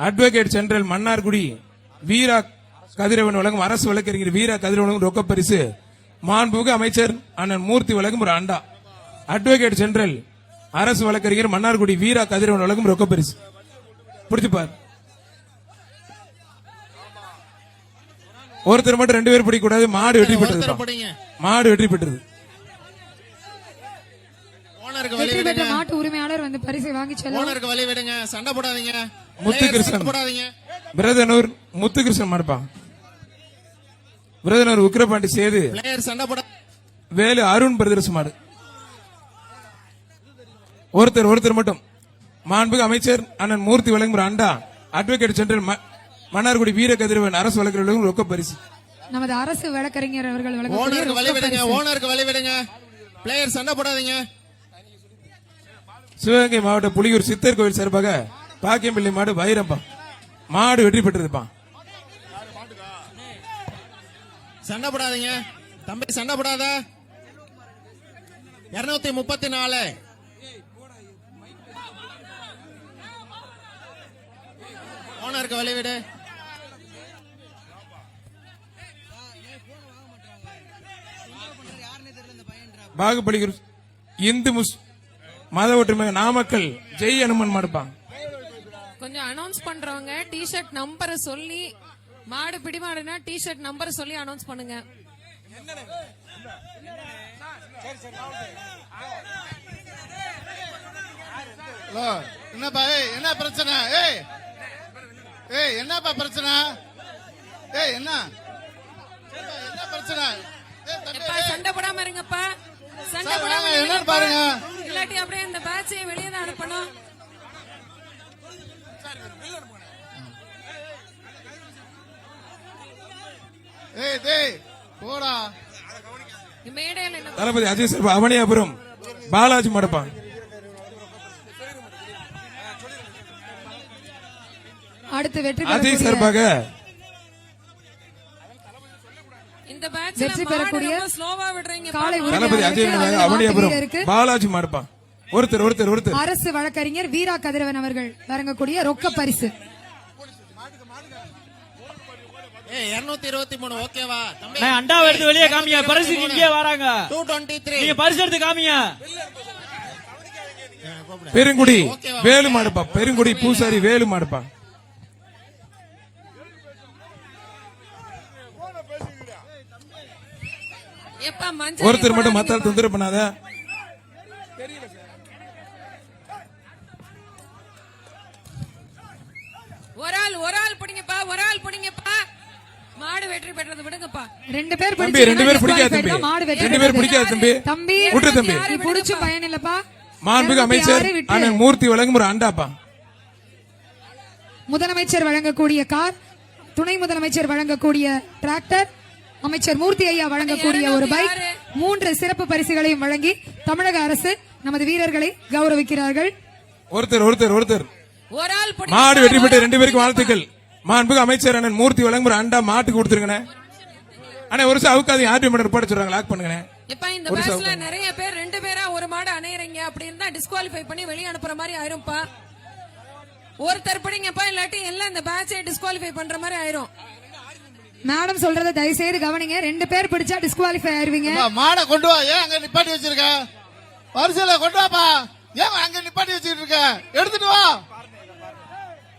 Advocate general Mannargudi வீரா கதிரவன் வழங்கும் அரசு வழக்கறிஞர் வீரா கதிரவன் ரொக்க பரிசு மாண்புமிகு அமைச்சர் அண்ணன் மூர்த்தி வழங்கும் ஒரு அண்டா. அட்வொகேட் ஜெனரல் அரசு வழக்கறிஞர் மன்னார்குடி வீரா கதிரவன் வழங்கும் ரொக்க பரிசு. பிடிச்சுப்பார். ஒருத்தர் மட்டும் 2 பேர் பிடிக்க கூடாது. மாடு வெற்றி பெற்றது. மாடு வெற்றி பெற்றது. மாட்டு உரிமையாளர் வந்து பரிசை வாங்கி செல்லும். வழி விடுங்க, சண்டை போடாதீங்க. முத்துகிருஷ்ணன் பிரதனூர் முத்துகிருஷ்ணன் மாடுப்பா. பிரதனூர் உக்கிரபாண்டி சேது வேலு அருண் பிரதர்ஸ் மாடு. ஒருத்தர் மட்டும். மாண்புமிகு அமைச்சர் அண்ணன் மூர்த்தி வழங்கும் அண்டா. அட்வொகேட் ஜெனரல் மன்னார்குடி வீர கதிரவன் அரசு வழக்கறிஞர்களுக்கு ரொக்க பரிசு. நமது அரசு வழக்கறிஞர் அவர்கள் ஓனருக்கு வழி விடுங்க. பிளேயர் சண்டை போடாதீங்க. சிவகங்கை மாவட்ட புலியூர் சித்தர் கோவில் சார்பாக பாக்கியம்பிள்ளை மாடு வைரம்பா. மாடு வெற்றி பெற்றதுப்பா. சண்டை போடாதீங்க தம்பி, சண்டை போடாத. 234 ஓனருக்கு வழிவிடு. பாகுபலி இந்து மத ஒற்றுமை நாமக்கல் ஜெய் அனுமன் மாடுப்பாங்க. கொஞ்சம் அனௌன்ஸ் பண்றவங்க டி-ஷர்ட் நம்பரை சொல்லி, மாடு பிடிமாடுனா டி-ஷர்ட் நம்பரை சொல்லி அனௌன்ஸ் பண்ணுங்க. என்னப்பா என்ன பிரச்சனை? என்னப்பா பிரச்சனை? என்ன பிரச்சனை? சண்டை போடாம இருங்கப்பா. சண்டை போடாம பாருங்க. இல்லாட்டி அப்படியே இந்த பேட்சை வெளியே தான் அனுப்பணும். போடா. தளபதி அஜய் சார் அவனியாபுரம் பாலாஜி மடப்பா. அடுத்து வெற்றி அஜய் சார்பாக வெற்றி பெறக்கூடிய தளபதி அஜய் அவனியாபுரம் பாலாஜி மடப்பா. ஒருத்தர் அரசு வழக்கறிஞர் வீரா கதிரவன் அவர்கள் வழங்கக்கூடிய ரொக்க பரிசு 223. ஓகேவா தம்பி? அண்டாவை எடுத்து வெளியே காமியா. பரிசு இங்கே வராங்க. 223 நீங்க பரிசு எடுத்து காமியா. பெருங்குடி வேலு மாடுப்பா. பெருங்குடி பூசாரி வேலு மாடுப்பா. ஒருத்தர் மட்டும் மத்தால் தொந்தரவு பண்ணாத. ஒரு ஆள் பிடிங்கப்பா. மாடு வெற்றி பெற்றது. விடுங்கப்பா. 2 பேர் பிடிக்காது தம்பி. மாடு வெற்றி 2 பேர் பிடிக்காது தம்பி. தம்பி விட்டு தம்பி. நீ புடிச்சு பயன் இல்லப்பா. மாண்புமிகு அமைச்சர் அண்ணன் மூர்த்தி வழங்கும் ஒரு அண்டாப்பா. முதலமைச்சர் வழங்கக்கூடிய கார், துணை முதலமைச்சர் வழங்கக்கூடிய டிராக்டர், அமைச்சர் மூர்த்தி ஐயா வழங்கக்கூடிய ஒரு பைக், 3 சிறப்பு பரிசுகளையும் வழங்கி தமிழக அரசு நமது வீரர்களை கௌரவிக்கிறார்கள். ஒருத்தர் மாடு வெற்றி பெற்ற 2 பேருக்கு வாழ்த்துக்கள். மாண்புமிகு அமைச்சர் அண்ணன் மூர்த்தி வழங்கும் அண்டா மாட்டுக்கு கொடுத்துருங்க. ஆனா ஒரு சார் அவுக்காது ஆர்டிஎம் ரிப்போர்ட் சொல்றாங்க. லாக் பண்ணுங்க. இப்ப இந்த பேட்ச்ல நிறைய பேர் 2 பேரா ஒரு மாடு அணையறீங்க அப்படின்னா டிஸ்குவாலிஃபை பண்ணி வெளிய அனுப்புற மாதிரி ஆயிரும்பா. ஒருத்தர் பிடிங்கப்பா, இல்லாட்டி எல்லாம் இந்த பேட்சை டிஸ்குவாலிஃபை பண்ற மாதிரி ஆயிரும். மேடம் சொல்றத தயவு செய்து கவனிங்க. 2 பேர் பிடிச்சா டிஸ்குவாலிஃபை ஆயிருவீங்க. மாடை கொண்டு வா. ஏன் அங்க நிப்பாட்டி வச்சிருக்க? பரிசுல கொண்டு வாப்பா. ஏன் அங்க நிப்பாட்டி வச்சிட்டு இருக்க? எடுத்துட்டு வா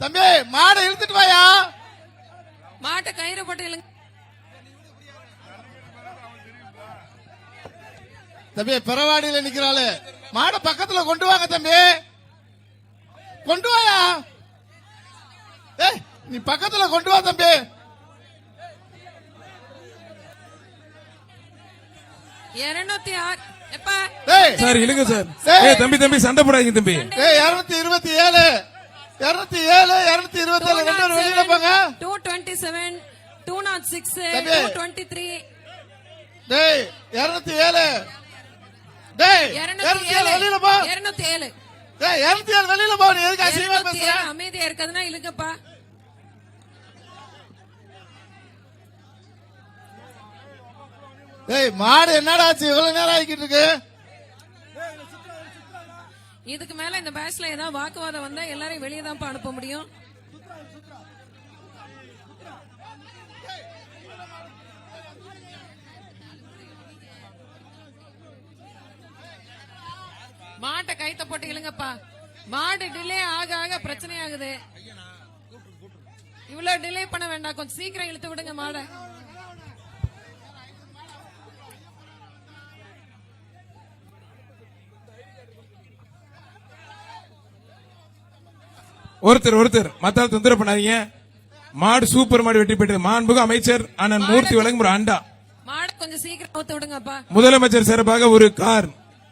தம்பி. மாடை இழுத்துட்டு வாயா. மாட்டை கயிறு போட்டு இழுங்க தம்பி. பெறவாடியில நிக்கிறாளு. மாடை பக்கத்துல கொண்டு வாங்க தம்பி. கொண்டு வாயா. நீ பக்கத்துல கொண்டு வா தம்பி. 206 எப்பா சார் இழுங்க சார். தம்பி சண்டை போடாதீங்க தம்பி. 227 227 வெளியில போங்க. 227 206 223 207 வெளியில போ. 207 வெளியில போ. நீ எதுக்கு அசிங்கமா பேசுற? அமைதியா இருக்கதுன்னா இழுங்கப்பா. மாடு என்னடா ஆச்சு? இவ்வளவு நேரம் ஆகிட்டு இருக்கு. இதுக்கு மேல இந்த பேட்ச்ல ஏதாவது வாக்குவாதம் வந்தா எல்லாரையும் வெளியே தான் அனுப்ப முடியும். மாட்டை கைத்த போட்டு இழுங்கப்பா. மாடு டிலே ஆக ஆக பிரச்சனை ஆகுது. இவ்வளவு டிலே பண்ண வேண்டாம், கொஞ்சம் சீக்கிரம் இழுத்து விடுங்க மாடை. ஒருத்தர் மத்தால் தொந்தரவு பண்ணாதீங்க. மாடு சூப்பர் மாடு வெற்றி பெற்றது. மாண்புகு அமைச்சர் அண்ணன் மூர்த்தி வழங்கும் ஒரு அண்டா. மாடை கொஞ்சம் சீக்கிரம் ஊத்து விடுங்கப்பா. முதலமைச்சர் சிறப்பாக ஒரு கார்,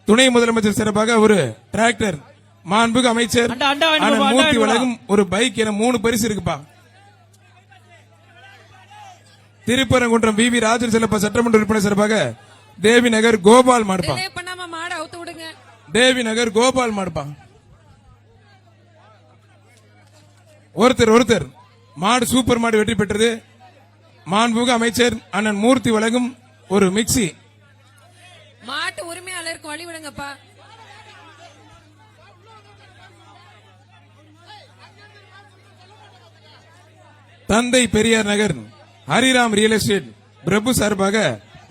துணை முதலமைச்சர் சிறப்பாக ஒரு டிராக்டர், மாண்புகு அமைச்சர் அண்டா, அண்டா வேணும் அண்ணன் பாப்பா, மூர்த்தி அண்டா வழங்கும் ஒரு பைக் என 3 பரிசு இருக்குப்பா. திருப்பரங்குன்றம் வி ராஜன் செல்லப்பா சட்டமன்ற உறுப்பினர் சிறப்பாக தேவி நகர் கோபால் மாடுப்பா. டிலே பண்ணாம மாடை அவுத்து விடுங்க. தேவி நகர் கோபால் மாடுப்பா. ஒருத்தர் மாடு சூப்பர் மாடு வெற்றி பெற்றது. மாண்புமிகு அமைச்சர் அண்ணன் மூர்த்தி வழங்கும் ஒரு மிக்சி. மாட்டு உரிமையாளருக்கு வழி விடுங்கப்பா. தந்தை பெரியார் நகர் ஹரிராம் ரியல் எஸ்டேட் பிரபு சார்பாக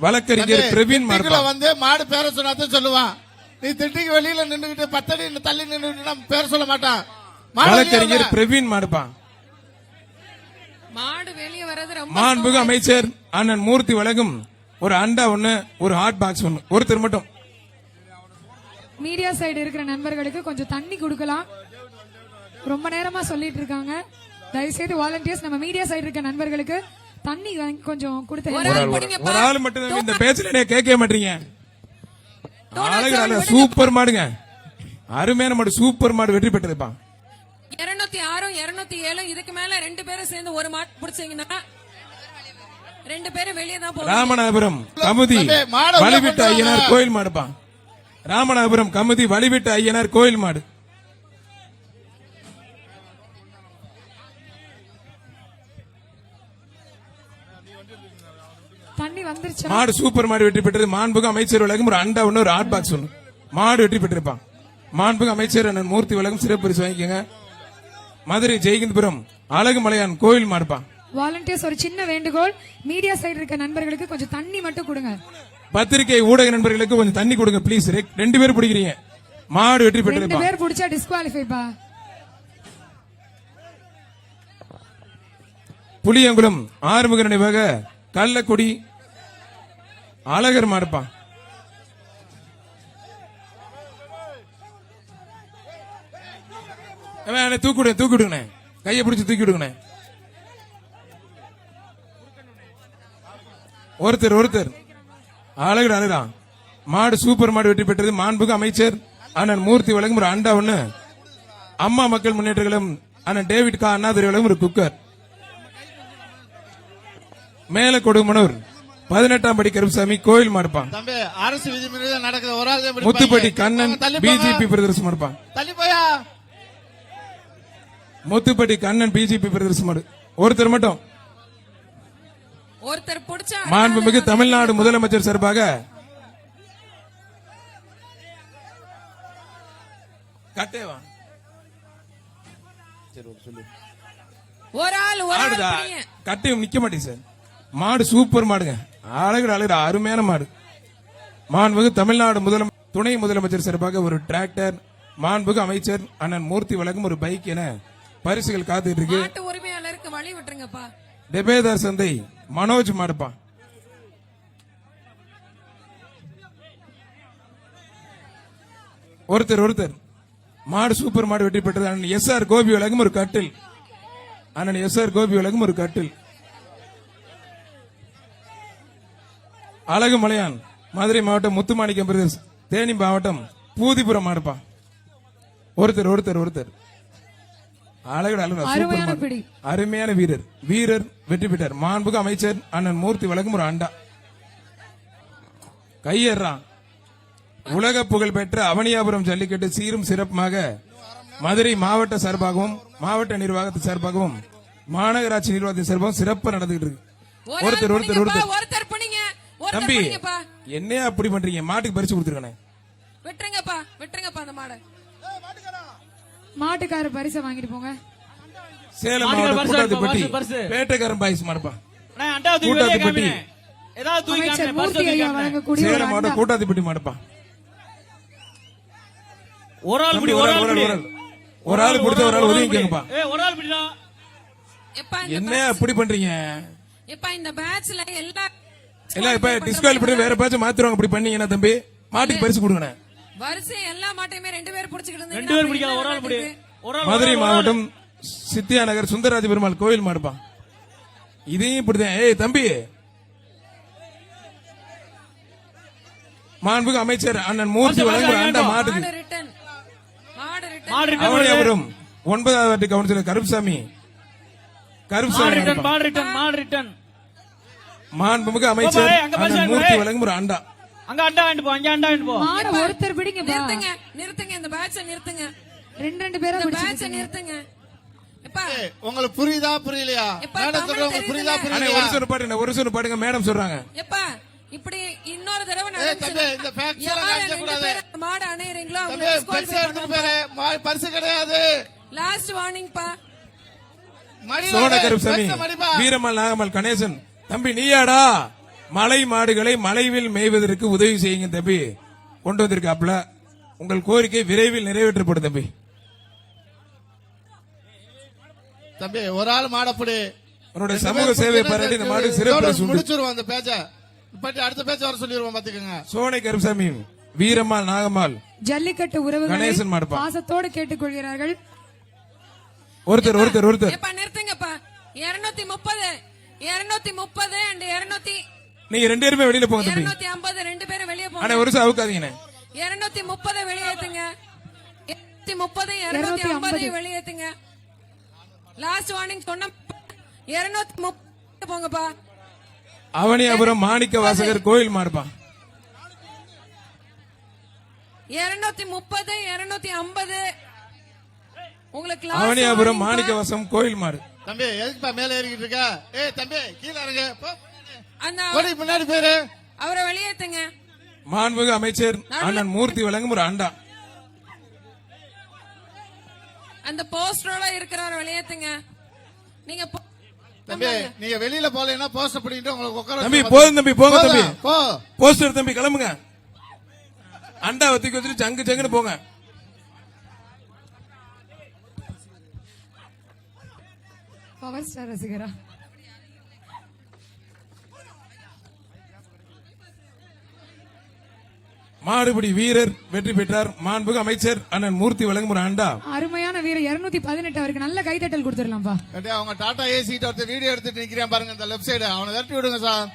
வழக்கறிஞர் பிரவீன் மாடுப்பா. வந்து மாடு பேர சொன்னாதான் சொல்லுவான். நீ திட்டிக்கு வெளியில நின்றுகிட்டு 10 அடி தள்ளி நின்றுட்டு பேர சொல்ல மாட்டான். வழக்கறிஞர் பிரவீன் மாடுப்பா. மாடு வெளியே வர்றது ரொம்ப மாண்புமிகு அமைச்சர் அண்ணன் மூர்த்தி வழங்கும் ஒரு அண்டா ஒண்ணு, ஒரு ஹாட் பாக்ஸ் ஒண்ணு. ஒருத்தர் மட்டும். மீடியா சைடு இருக்கிற நண்பர்களுக்கு கொஞ்சம் தண்ணி கொடுக்கலாம். ரொம்ப நேரமா சொல்லிட்டு இருக்காங்க. தயவுசெய்து வாலண்டியர்ஸ் நம்ம மீடியா சைடு இருக்க நண்பர்களுக்கு தண்ணி கொஞ்சம் கொடுத்து ஒரு ஆள் பிடிங்கப்பா. ஒரு ஆள் மட்டும் தான் இந்த பேச்சுல கேட்க மாட்டீங்க. அழகு சூப்பர் மாடுங்க, அருமையான மாடு, சூப்பர் மாடு வெற்றி பெற்றதுப்பா. 206 207 இதுக்கு மேல 2 பேரும் சேர்ந்து ஒரு மாட்டு பிடிச்சீங்கன்னா 2 பேரும் வெளியே தான் போவாங்க. ராமநாதபுரம் கமுதி வழிவிட்ட ஐயனார் கோயில் மாடுப்பா. ராமநாதபுரம் கமுதி வழிவிட்ட ஐயனார் கோயில் மாடு. தண்ணி வந்துருச்சு. மாடு சூப்பர் மாடு வெற்றி பெற்றது. மாண்புமிகு அமைச்சர் வழங்கும் ஒரு அண்டா ஒண்ணு, ஒரு ஹாட் பாக்ஸ் ஒண்ணு. மாடு வெற்றி பெற்றிருப்பான். மாண்புமிகு அமைச்சர் அண்ணன் மூர்த்தி வழங்கும் சிறப்பு பரிசு வாங்கிக்கோங்க. மதுரை ஜெயகிந்தபுரம் அழகுமலையான் கோயில் மாடுப்பா. வாலண்டியர்ஸ் ஒரு சின்ன வேண்டுகோள், மீடியா சைடு இருக்க நண்பர்களுக்கு கொஞ்சம் தண்ணி மட்டும் கொடுங்க. பத்திரிகை ஊடக நண்பர்களுக்கு கொஞ்சம் தண்ணி கொடுங்க ப்ளீஸ். 2 பேர் பிடிக்கிறீங்க. மாடு வெற்றி 2 பெற்றிருப்பான். பேர் பிடிச்சா டிஸ்குவாலிஃபைப்பா. புளியங்குளம் ஆறுமுக நினைவாக கள்ளக்குடி அழகர் மாடுப்பா. தூக்கிடுங்க, கையை பிடிச்சு தூக்கிடுங்க. ஒருத்தர் அழகா மாடு சூப்பர் மாடு வெற்றி பெற்றது. மாண்புமிகு அமைச்சர் அண்ணன் மூர்த்தி வழங்கும் ஒரு அண்டா ஒண்ணு. அம்மா மக்கள் முன்னேற்றங்களும் அண்ணன் டேவிட் கா அண்ணாதுரை வழங்கும் ஒரு குக்கர். மேல கொடுமனூர் 18ஆம் படி கருப்புசாமி கோயில் மாடுப்பான். தம்பி அரசு விதிமுறை நடக்குது. ஒரு ஆள் தான் முத்துப்பட்டி கண்ணன் பிஜேபி பிரதர்ஸ் மாடுப்பான். தள்ளி போயா. முத்துப்பட்டி கண்ணன் பிஜேபி பிரதர்ஸ் மாடு. ஒருத்தர் மட்டும். ஒருத்தர் பிடிச்சா மாண்புமிகு தமிழ்நாடு முதலமைச்சர் சார்பாக கட்டேவா ஒரு ஆள் பிடிங்க. கட்டையும் நிக்க மாட்டேங்க சார். மாடு சூப்பர் மாடுங்க, அழகு அருமையான மாடு. மாண்புமிகு தமிழ்நாடு துணை முதலமைச்சர் சார்பாக ஒரு டிராக்டர், மாண்புமிகு அமைச்சர் அண்ணன் மூர்த்தி வழங்கும் ஒரு பைக் என பரிசுகள் காத்துட்டு இருக்கு. மாட்டு உரிமையாளருக்கு வழி விட்டுருங்கப்பா. டெபேதார் சந்தை மனோஜ் மாடுப்பா. ஒருத்தர் மாடு சூப்பர் மாடு வெற்றி பெற்றது. அண்ணன் SR கோபி வழங்கும் ஒரு கட்டில். அண்ணன் SR கோபி வழங்கும் ஒரு கட்டில். அழகுமலையான் மதுரை மாவட்டம் முத்துமாணிக்கம் பிரதேஷ் தேனி மாவட்டம் பூதிபுரம் மாடுப்பா. ஒருத்தர் அழகு சூப்பர் மாடு, அருமையான வீரர் வெற்றி பெற்றார். மாண்புமிகு அமைச்சர் அண்ணன் மூர்த்தி வழங்கும் ஒரு அண்டா. கையேறான் உலக புகழ் பெற்ற அவனியாபுரம் ஜல்லிக்கட்டு சீரும் சிறப்புமாக மதுரை மாவட்ட சார்பாகவும் மாவட்ட நிர்வாகத்தின் சார்பாகவும் மாநகராட்சி நிர்வாகத்தின் சார்பாகவும் சிறப்பா நடந்துகிட்டு இருக்கு. ஒருத்தர் தம்பி என்னையா அப்படி பண்றீங்க? மாட்டுக்கு பரிசு கொடுத்துருக்கேன். விட்டுருங்கப்பா அந்த மாடை. மாட்டுக்கார பரிசை வாங்கிட்டு போங்க. சேலம் மாட்டுக்கார மாவட்டம் பரிசு கூட்டாத்துப்பட்டி பரிசு. பேட்டைக்காரன் பாய்ஸ் மாடுப்பா. அண்ணா, அண்டாவை தூக்கி வெளியே கூட்டாத்துப்பட்டி. காமிங்க. ஏதாவது தூக்கி அமைச்சர் காமிங்க, பரிசு மூர்த்தி தூக்கி ஐயா காமிங்க. வழங்கக்கூடிய ஒரு சேலம் மாவட்டம் அண்டா. கூட்டாத்துப்பட்டி மாடுப்பா. ஒரு ஆள் பிடி, ஒரு ஆள் பிடி. ஒரு ஆள் பிடிச்ச ஒரு ஆள் ஒதுங்கிக்கங்கப்பா. ஒரு ஆள் பிடிடா. எப்பா இந்த என்ன அப்படி பண்றீங்க? எப்பா இந்த பேட்ச்ல எல்லா எல்லாம் இப்ப டிஸ்குவாலிஃபை வேற பேட்ச் மாத்திருவாங்க. இப்படி பண்ணீங்கன்னா தம்பி மாட்டுக்கு பரிசு கொடுங்கண்ணே. வரிசை எல்லா மாட்டையுமே 2 பேர் புடிச்சுக்கிட்டு ரெண்டு பேர் பிடிக்காத, ஒரு ஆள் பிடி. ஒரு ஆள், மதுரை ஒரு ஆள். மாவட்டம் சித்தியா நகர் சுந்தரராஜ பெருமாள் கோயில் மாடுப்பா. இதையும் இப்படிதான். ஏய் தம்பி, மாண்புக்கு அமைச்சர் அண்ணன் மூர்த்தி வழங்கும் ஒரு அண்டா மாட்டுக்கு. மாடு ரிட்டன் மாடு ரிட்டன் மாடு ரிட்டன் வருது. அவனியாபுரம் 9வது வார்டு கவுன்சிலர் கருப்புசாமி மாடு ரிட்டன், மாடு ரிட்டன், மாடு ரிட்டன். மாண்புமிகு அமைச்சர் பாப்பா, அங்க பரிசு அண்ணன் மூர்த்தி வழங்கும் ஒரு அண்டா. அங்க அண்டா வாங்கிட்டு போ, அங்க அண்டா வாங்கிட்டு போ. மாடு ஒருத்தர் பிடிங்கப்பா. நிறுத்துங்க நிறுத்துங்க இந்த பேட்சை நிறுத்துங்க. ரெண்டு பேரா இந்த பிடிச்சு பேட்சை நிறுத்துங்க. எப்பா ஏய், உங்களுக்கு புரியுதா புரியலையா? எப்பா, மேடம் தமிழ் சொல்றவங்க புரியுதா தெரியுதுல்ல? அண்ணே, புரியலையா? ஒரு சொன்ன பாடுங்க, ஒரு சொன்ன பாடுங்க, மேடம் சொல்றாங்க. எப்பா இப்படி இன்னொரு தடவை ஏய், தம்பி, இந்த facts எல்லாம் யார் காமிக்க 2 கூடாது. பேர் அந்த மாடு அணையறீங்களோ தம்பி, அவங்க பரிசு disqualify எடுத்துட்டு பண்ணுவோம். போயிரு. பரிசு கிடையாது. லாஸ்ட் வார்னிங் பா. மணி சோழ வாங்க. கருப்புசாமி, பரிசு மடிப்பா. வீரமல் நாகமல் கணேசன் தம்பி, நீயாடா மலை மாடுகளை மலைவில் மேய்வதற்கு உதவி செய்யுங்க தம்பி கொண்டு வந்திருக்காப்ல. உங்கள் கோரிக்கை விரைவில் நிறைவேற்றப்படும் தம்பி. தம்பி, ஒரு ஆள் மாடப்படி. உன்னுடைய சமூக சேவை பாராட்டி இந்த மாடு சிறப்பு பரிசு உண்டு. முடிச்சிருவோம் அந்த பேச்ச. இப்ப அடுத்த பேச்ச வர சொல்லிடுவோம் பாத்துக்கோங்க. சோனை கருப்புசாமி, வீரம்மாள் நாகம்மாள் ஜல்லிக்கட்டு உறவுகளை கணேசன் மாடுப்பா. பாசத்தோடு கேட்டுக்கொள்கிறார்கள். ஒருத்தர் ஒருத்தர் ஒருத்தர் எப்பா நிறுத்துங்கப்பா. 230 230 and 200 நீங்க 2 பேருமே வெளியில போங்க தம்பி. 250 2 பேரும் வெளியே ஆனா போங்க. ஒரு நிமிஷம் அவுக்காதீங்கண்ணே. 230 வெளியேத்துங்க. 230 250 வெளியேத்துங்க. லாஸ்ட் வார்னிங் சொன்ன 230 போங்கப்பா. அவனியாபுரம் மாணிக்க வாசகர் கோயில் மாடுப்பா. 230 250 உங்களுக்கு last அவனியாபுரம் warning மாணிக்க பா. வாசம் கோயில் மாடு. தம்பி, எதுக்குப்பா மேல ஏறிக்கிட்டு இருக்க? ஏய் தம்பி, கீழ இறங்கு. போ. அந்த கோடி முன்னாடி போயிரு. அவரை வெளியேத்துங்க. மாண்புமிகு அமைச்சர் அண்ணன் மூர்த்தி வழங்கும் ஒரு அண்டா. அந்த போஸ்டரோட இருக்கிறவரை வெளியேத்துங்க. நீங்க தம்பி, நீங்க வெளியில போலன்னா போஸ்ட் பண்ணிட்டு உங்களுக்கு உட்கார தம்பி வச்சு போதும் தம்பி, போங்க தம்பி. போ. போஸ்டர் தம்பி கிளம்புங்க. அண்டா வத்திக்கு வச்சுட்டு சங்கு சங்குன்னு போங்க. பவர் ஸ்டார் ரசிகரா. மாடுபிடி வீரர் வெற்றி பெற்றார். மாண்புமிகு அமைச்சர் அண்ணன் மூர்த்தி வழங்கும் ஒரு அண்டா. அருமையான வீரர் 218 அவருக்கு நல்ல கைதட்டல் கொடுத்துடலாம்ப்பா. கண்டிப்பா அவங்க டாடா ஏசி ஒருத்தர் வீடியோ எடுத்துட்டு நிக்கிறான் பாருங்க இந்த லெஃப்ட் சைடு. அவனை விரட்டி விடுங்க சார்.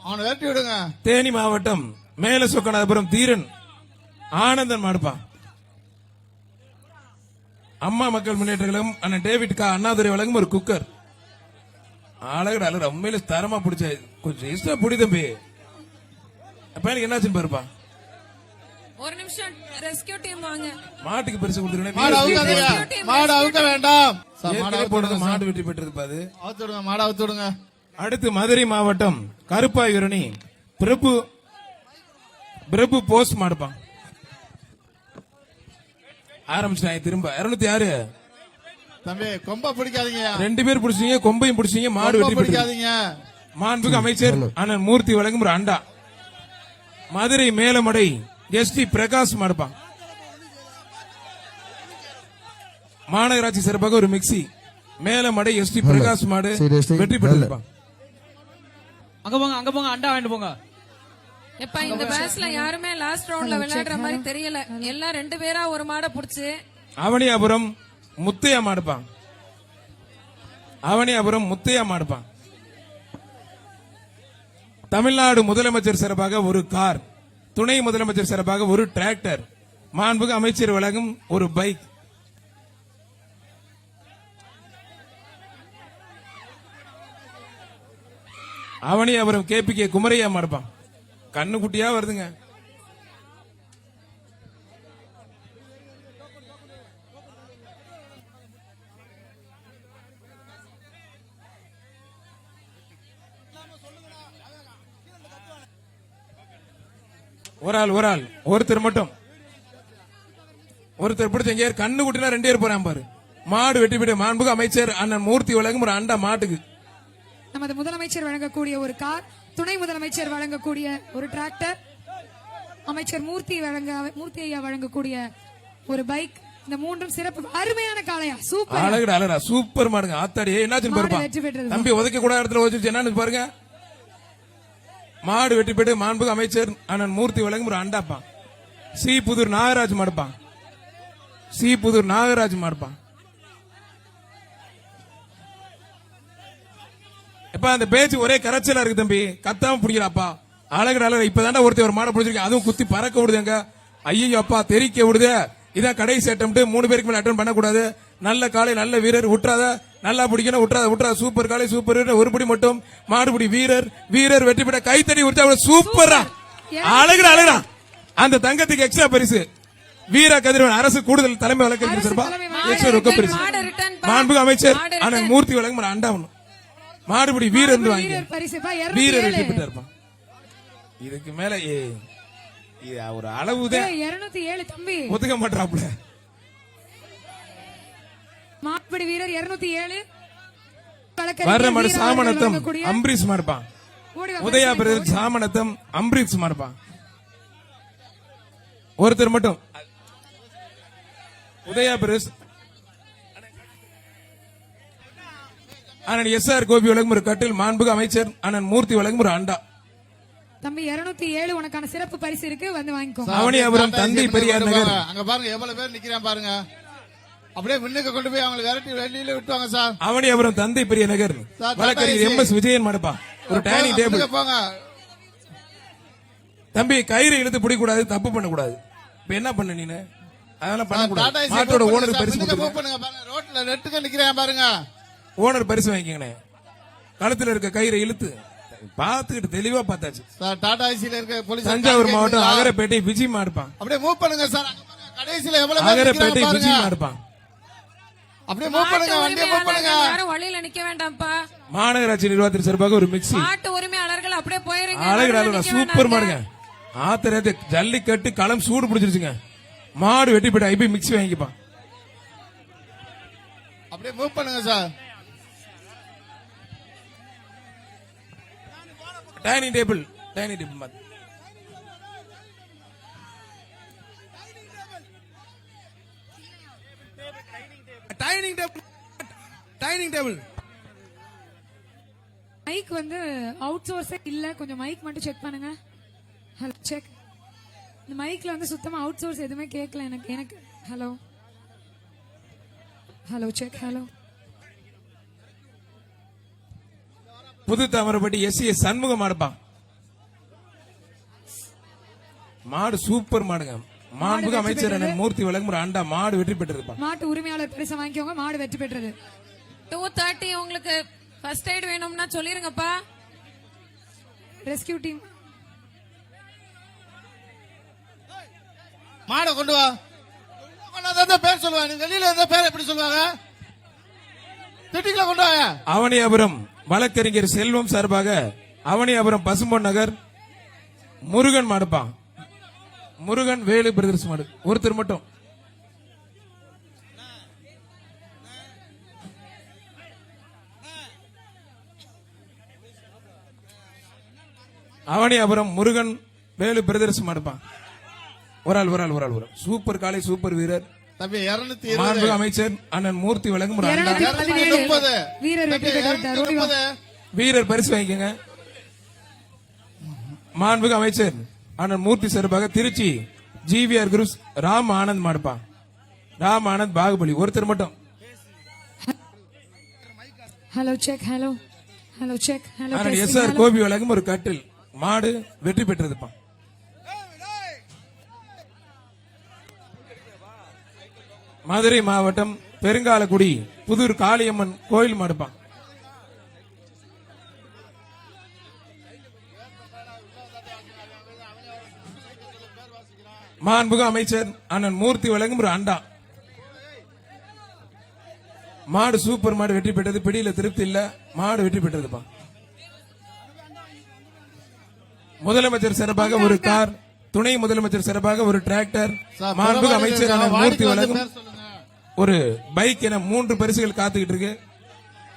அவனை விரட்டி விடுங்க. தேனி மாவட்டம் மேல சொக்கநாதபுரம் தீரன் ஆனந்தன் மாடுப்பா. அம்மா மக்கள் முன்னேற்ற கழகம் அண்ணன் டேவிட் கா அண்ணாதுரை வழங்கும் ஒரு குக்கர். அழகுடா அழகு, உண்மையில தரமா பிடிச்ச. கொஞ்சம் இஷ்டம் பிடி தம்பி. பையனுக்கு என்னாச்சுன்னு பாருப்பா. ஒரு நிமிஷம் ரெஸ்கியூ டீம் வாங்க. மாட்டுக்கு பரிசு மாடு கொடுத்துருக்கேன். அவுக்காதீங்க. மாடு அவுக்க வேண்டாம். சார், மாடு ஏற்கனவே அவுத்து போனது விடுங்க. மாடு வெற்றி பெற்றது பாது. அவுத்து விடுங்க. மாடு அவுத்து விடுங்க. அடுத்து மதுரை மாவட்டம் கருப்பாயூரணி பிரபு போஸ்ட் மாடுப்பான். ஆரம்பிச்சிட்டாங்க திரும்ப. 206 தம்பி, கொம்ப பிடிக்காதீங்க. 2 பேர் பிடிச்சீங்க, கொம்பையும் பிடிச்சீங்க, மாடு கொம்ப வெற்றி பெற்றது. பிடிக்காதீங்க. மாண்புமிகு அமைச்சர் அண்ணன் மூர்த்தி வழங்கும் ஒரு அண்டா. மதுரை மேலமடை எஸ்டி பிரகாஷ் மாடுப்பான். மாநகராட்சி சிறப்பாக ஒரு மிக்சி. மேலமடை எஸ்டி பிரகாஷ் மாடு வெற்றி பெற்றிருப்பான். அங்க போங்க, அங்க போங்க, அண்டா வாங்கிட்டு போங்க. எப்ப இந்த பேட்ச்ல யாருமே லாஸ்ட் ரவுண்ட்ல விளையாடுற மாதிரி தெரியல. எல்லாம் 2 பேரா ஒரு மாடை புடிச்சு அவனியாபுரம் முத்தையா மாடுப்பான். அவனியாபுரம் முத்தையா மாடுப்பான். தமிழ்நாடு முதலமைச்சர் சிறப்பாக ஒரு கார், துணை முதலமைச்சர் சிறப்பாக ஒரு டிராக்டர், மாண்புமிகு அமைச்சர் வழங்கும் ஒரு பைக். அவனியாபுரம் கேபிகே குமரையா மாடுப்பான். கண்ணு குட்டியா வருதுங்க. ஒரு ஆள் ஒருத்தர் மட்டும். ஒருத்தர் பிடிச்ச எங்க கண்ணு குட்டினா 2 பேர் போறான் பாரு. மாடு வெற்றி பெற்ற மாண்புமிகு அமைச்சர் அண்ணன் மூர்த்தி வழங்கும் ஒரு அண்டா மாட்டுக்கு. நமது முதலமைச்சர் வழங்கக்கூடிய ஒரு கார், துணை முதலமைச்சர் வழங்கக்கூடிய ஒரு டிராக்டர், அமைச்சர் மூர்த்தி ஐயா வழங்கக்கூடிய ஒரு பைக். இந்த மூன்றும் சிறப்பு அருமையான காளையா. சூப்பர். அழகுடா அழகா சூப்பர் மாடுங்க. ஆத்தாடி என்னாச்சு பாருப்பா. வெற்றி பெற்றது. தம்பி உதைக்க கூட இடத்துல வச்சிருச்சு என்னன்னு பாருங்க. மாடு வெற்றி பெற்று மாண்புமிகு அமைச்சர் அண்ணன் மூர்த்தி வழங்கும் ஒரு அண்டாப்பா. சி புதூர் நாகராஜ் மாடுப்பா. சி புதூர் நாகராஜ் மாடுப்பா. இப்ப அந்த பேச்சு ஒரே கரைச்சலா இருக்கு தம்பி. கத்தாம பிடிக்கிறாப்பா. அழகு அழகு இப்பதாண்டா ஒருத்தர் ஒரு மாடை பிடிச்சிருக்கேன். அதுவும் குத்தி பறக்க விடுதுங்க. ஐயோ அப்பா தெரிக்க விடுது. இதான் கடைசி அட்டம். 3 பேருக்கு மேல அட்டம் பண்ணக்கூடாது. நல்ல காலை நல்ல வீரர் விட்டுறாத. நல்லா பிடிக்கணும் விட்டுறாத. சூப்பர் காலை சூப்பர் வீரர். ஒருபடி மட்டும் மாடுபிடி வீரர் வெற்றி பெற்ற கைத்தறி உற்சாக சூப்பரா. அழகுடா. அந்த தங்கத்துக்கு எக்ஸ்ட்ரா பரிசு வீரா கதிரவன் அரசு கூடுதல் தலைமை வழக்கறிஞர் சார்பா எக்ஸ்ட்ரா ரொக்க பரிசு மாண்புமிகு அமைச்சர் அண்ணன் மூர்த்தி வழங்கும் ஒரு அண்டா ஒண்ணு. மாடுபிடி வீரர் வாங்கி வீரர் வெற்றி பெற்றார். இதுக்கு மேல ஒரு அளவுதான் 207 தம்பி ஒத்துக்க மாட்டாப்ல. மாடுபிடி வீரர் 207. வர்ற மாடு சாமனத்தம் அம்பரீஷ் மாடுப்பான். உதயா பிரதேச சாமனத்தம் அம்பரீஷ் மாடுப்பான். ஒருத்தர் மட்டும் உதயா பிரதேச அண்ணன் SR கோபி வழங்கும் ஒரு கட்டில். மாண்புமிகு அமைச்சர் அண்ணன் மூர்த்தி வழங்கும் ஒரு அண்டா. தம்பி 207 உனக்கான சிறப்பு பரிசு இருக்கு, வந்து வாங்கிக்கோ. அவனியாபுரம் தந்தை பெரியார் நகர். அங்க பாருங்க எவ்வளவு பேர் நிக்கிறான் பாருங்க. அப்படியே முன்னுக்கு கொண்டு போய் அவங்களை விரட்டி வெளியில விட்டுவாங்க சார். அவனியாபுரம் தந்தை பெரியார் நகர் வழக்கறிஞர் MS விஜயன் மாடுப்பா. ஒரு டைனிங் டேபிள். போங்க தம்பி கயிறு இழுத்து பிடிக்கூடாது, தப்பு பண்ணக்கூடாது. இப்ப என்ன பண்ண நீனு? அதெல்லாம் பண்ணக்கூடாது. மாட்டோட ஓனர் பரிசு பண்ணுங்க பாருங்க. ரோட்ல நெட்டுக்கு நிக்கிறேன் பாருங்க. ஓனர் பரிசு வாங்கிக்கங்கண்ணே. கழுத்துல இருக்க கயிறை இழுத்து பாத்துக்கிட்டு தெளிவா பார்த்தாச்சு. டாடா ஐசில இருக்க போலீஸ் தஞ்சாவூர் மாவட்டம் அகரப்பேட்டை விஜய் மாடுப்பான். அப்படியே மூவ் பண்ணுங்க சார். கடைசில எவ்வளவு பேர் அகரப்பேட்டை நிக்கிறாங்க விஜய் பாருங்க. மாடுப்பான். அப்படியே மூவ் பண்ணுங்க, வண்டியை மூவ் பண்ணுங்க. யாரும் வழியில நிக்க வேண்டாம்ப்பா. மாநகராட்சி நிர்வாகத்தின் சார்பாக ஒரு மிக்சி. மாட்டு உரிமையாளர்கள் அப்படியே போயிருங்க. அழகு சூப்பர் மாடுங்க. ஆத்திரத்தை ஜல்லிக்கட்டு களம் சூடு பிடிச்சிருச்சுங்க. மாடு வெட்டி போயிட்டு ஐபி மிக்சி வாங்கிப்பான். அப்படியே மூவ் பண்ணுங்க சார். டைனிங் டேபிள் மாத்து. டைனிங் டேபிள் மைக் வந்து அவுட் சோர்ஸே இல்ல, கொஞ்சம் மைக் மட்டும் செக் பண்ணுங்க. Hello check. இந்த மைக்ல வந்து சுத்தமா அவுட் சோர்ஸ் எதுவுமே கேட்கல எனக்கு. Hello check. ஹலோ புது தாமரப்பட்டி SCS சண்முகம் மாடுப்பான். மாடு சூப்பர் மாடுங்க. மாண்புமிகு அமைச்சர் அண்ணன் மூர்த்தி வழங்கும் ஒரு அண்டா. மாடு வெற்றி பெற்றிருப்பான். மாட்டு உரிமையாளர் பரிசு வாங்கிக்கோங்க. மாடு வெற்றி பெற்றது. 230 உங்களுக்கு ஃபர்ஸ்ட் எய்ட் வேணும்னா சொல்லிருங்கப்பா. ரெஸ்கியூ டீம் மாடை கொண்டு வா. கொண்டாதான் பேர் சொல்லுவாங்க. வெளியில இருந்த பேர் எப்படி சொல்லுவாங்க? திட்டிக்கல கொண்டு வாங்க. அவனியாபுரம் வழக்கறிஞர் செல்வம் சார்பாக அவனியாபுரம் பசும்பொன் நகர் முருகன் மாடுப்பான். முருகன் வேலு பிரதர்ஸ் மாடு. ஒருத்தர் மட்டும் அவனியாபுரம் முருகன் வேலு பிரதர்ஸ் மாடுப்பான். ஒரு ஆள். சூப்பர் காலை சூப்பர் வீரர். தம்பி 220. மாண்புமிகு அமைச்சர் அண்ணன் மூர்த்தி வழங்கும் ஒரு அண்டா. 230. வீரர் வெற்றி பெற்று விட்டார். வீரர் பரிசு வாங்கிக்கங்க. மாண்புமிகு அமைச்சர் அண்ணன் மூர்த்தி சார்பாக திருச்சி GVR குரூப்ஸ் ராம் ஆனந்த் மாடுப்பான். ராம் ஆனந்த் பாகுபலி. ஒருத்தர் மட்டும். Hello check. Hello check. அண்ணன் SR கோபி வழங்கும் ஒரு கட்டில். மாடு வெற்றி பெற்றதுப்பான். மதுரை மாவட்டம் பெருங்காலக்குடி புதூர் காளியம்மன் கோயில் மாடுப்பான். மாண்புமிகு அமைச்சர் அண்ணன் மூர்த்தி வழங்கும் ஒரு அண்டா. மாடு சூப்பர் மாடு வெற்றி பெற்றது. பிடியில திருப்தி இல்ல, மாடு வெற்றி பெற்றதுப்பா. முதலமைச்சர் சார்பாக ஒரு கார், துணை முதலமைச்சர் சார்பாக ஒரு டிராக்டர், சார், மாண்புமிகு பரவாயில்லை அமைச்சர் சார், அண்ணன் வாடிக்கை மூர்த்தி வந்து வழங்கும் பேர் சொல்லுங்க. ஒரு பைக் என 3 பரிசுகள் காத்துக்கிட்டு இருக்கு.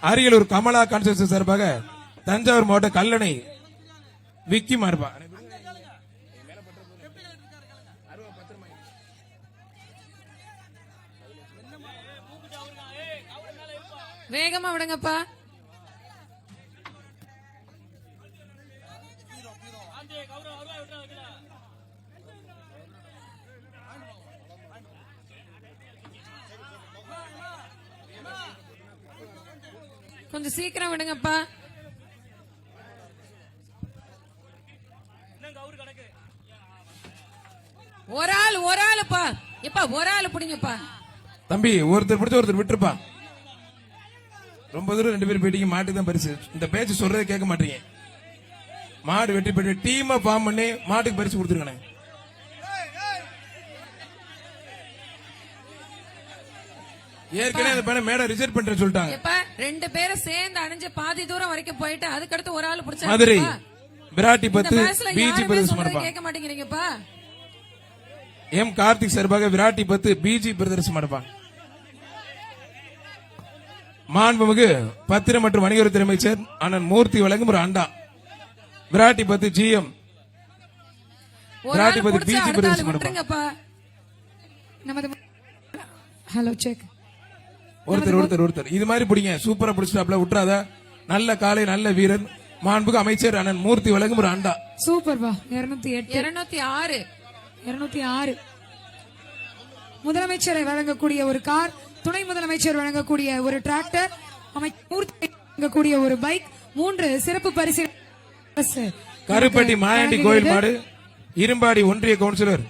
அரியலூர் கமலா கான்ஸ்டியூன்சி சார்பாக தஞ்சாவூர் மாவட்ட கல்லணை விக்கி மார்பா. வேகமா விடுங்கப்பா. கொஞ்சம் சீக்கிரம் விடுங்கப்பா. ஒரு ஆளுப்பா. எப்பா ஒரு ஆளு பிடிங்கப்பா. தம்பி ஒருத்தர் பிடிச்ச ஒருத்தர் விட்டுருப்பா. ரொம்ப தூரம் 2 பேரும் போயிட்டீங்க. மாட்டுக்கு தான் பரிசு. இந்த பேச்சு சொல்றதை கேட்க மாட்டீங்க. மாடு வெற்றி பெற்று டீமா ஃபார்ம் பண்ணி மாட்டுக்கு பரிசு கொடுத்துருக்கேன். ஏற்கனவே அந்த பையனை மேடம் ரிசர்வ் பண்ற சொல்லிட்டாங்க. எப்ப 2 பேரும் சேர்ந்து அணிஞ்சு பாதி தூரம் வரைக்கும் போயிட்டு அதுக்கடுத்து ஒரு ஆளு பிடிச்சா மதுரை விராட்டி இந்த 10 மேட்ச்ல பிஜி யாருமே பிரதர்ஸ் சொல்றதை மடப்பா. கேட்க மாட்டேங்கிறீங்கப்பா. எம் கார்த்திக் சார்பாக விராட்டி 10 பிஜி பிரதர்ஸ் மடப்பா. மாண்புமிகு பத்திரம் மற்றும் வணிகத்துறை அமைச்சர் அண்ணன் மூர்த்தி வழங்கும் ஒரு அண்டா. விராட்டி 10 ஜிஎம் ஒரு விராட்டி ஆளு 10 பிடிச்சா பிஜி அடுத்த பிரதர்ஸ் ஆளு மடப்பா. விட்டுருங்கப்பா. நமது ஹலோ செக். ஒருத்தர் இது மாதிரி பிடிங்க. சூப்பரா பிடிச்சிட்டாப்ல, விட்டுறாத. நல்ல காலை, நல்ல வீரர். மாண்புமிகு அமைச்சர் அண்ணன் மூர்த்தி வழங்கும் ஒரு அண்டா. சூப்பர்பா. 208 206 206. முதலமைச்சரை வழங்கக்கூடிய ஒரு கார், துணை முதலமைச்சர் வழங்கக்கூடிய ஒரு டிராக்டர், மூர்த்தி வழங்கக்கூடிய ஒரு பைக், 3 சிறப்பு பரிசு. கருப்பட்டி மாயாண்டி கோயில் மாடு. இரும்பாடி ஒன்றிய கவுன்சிலர்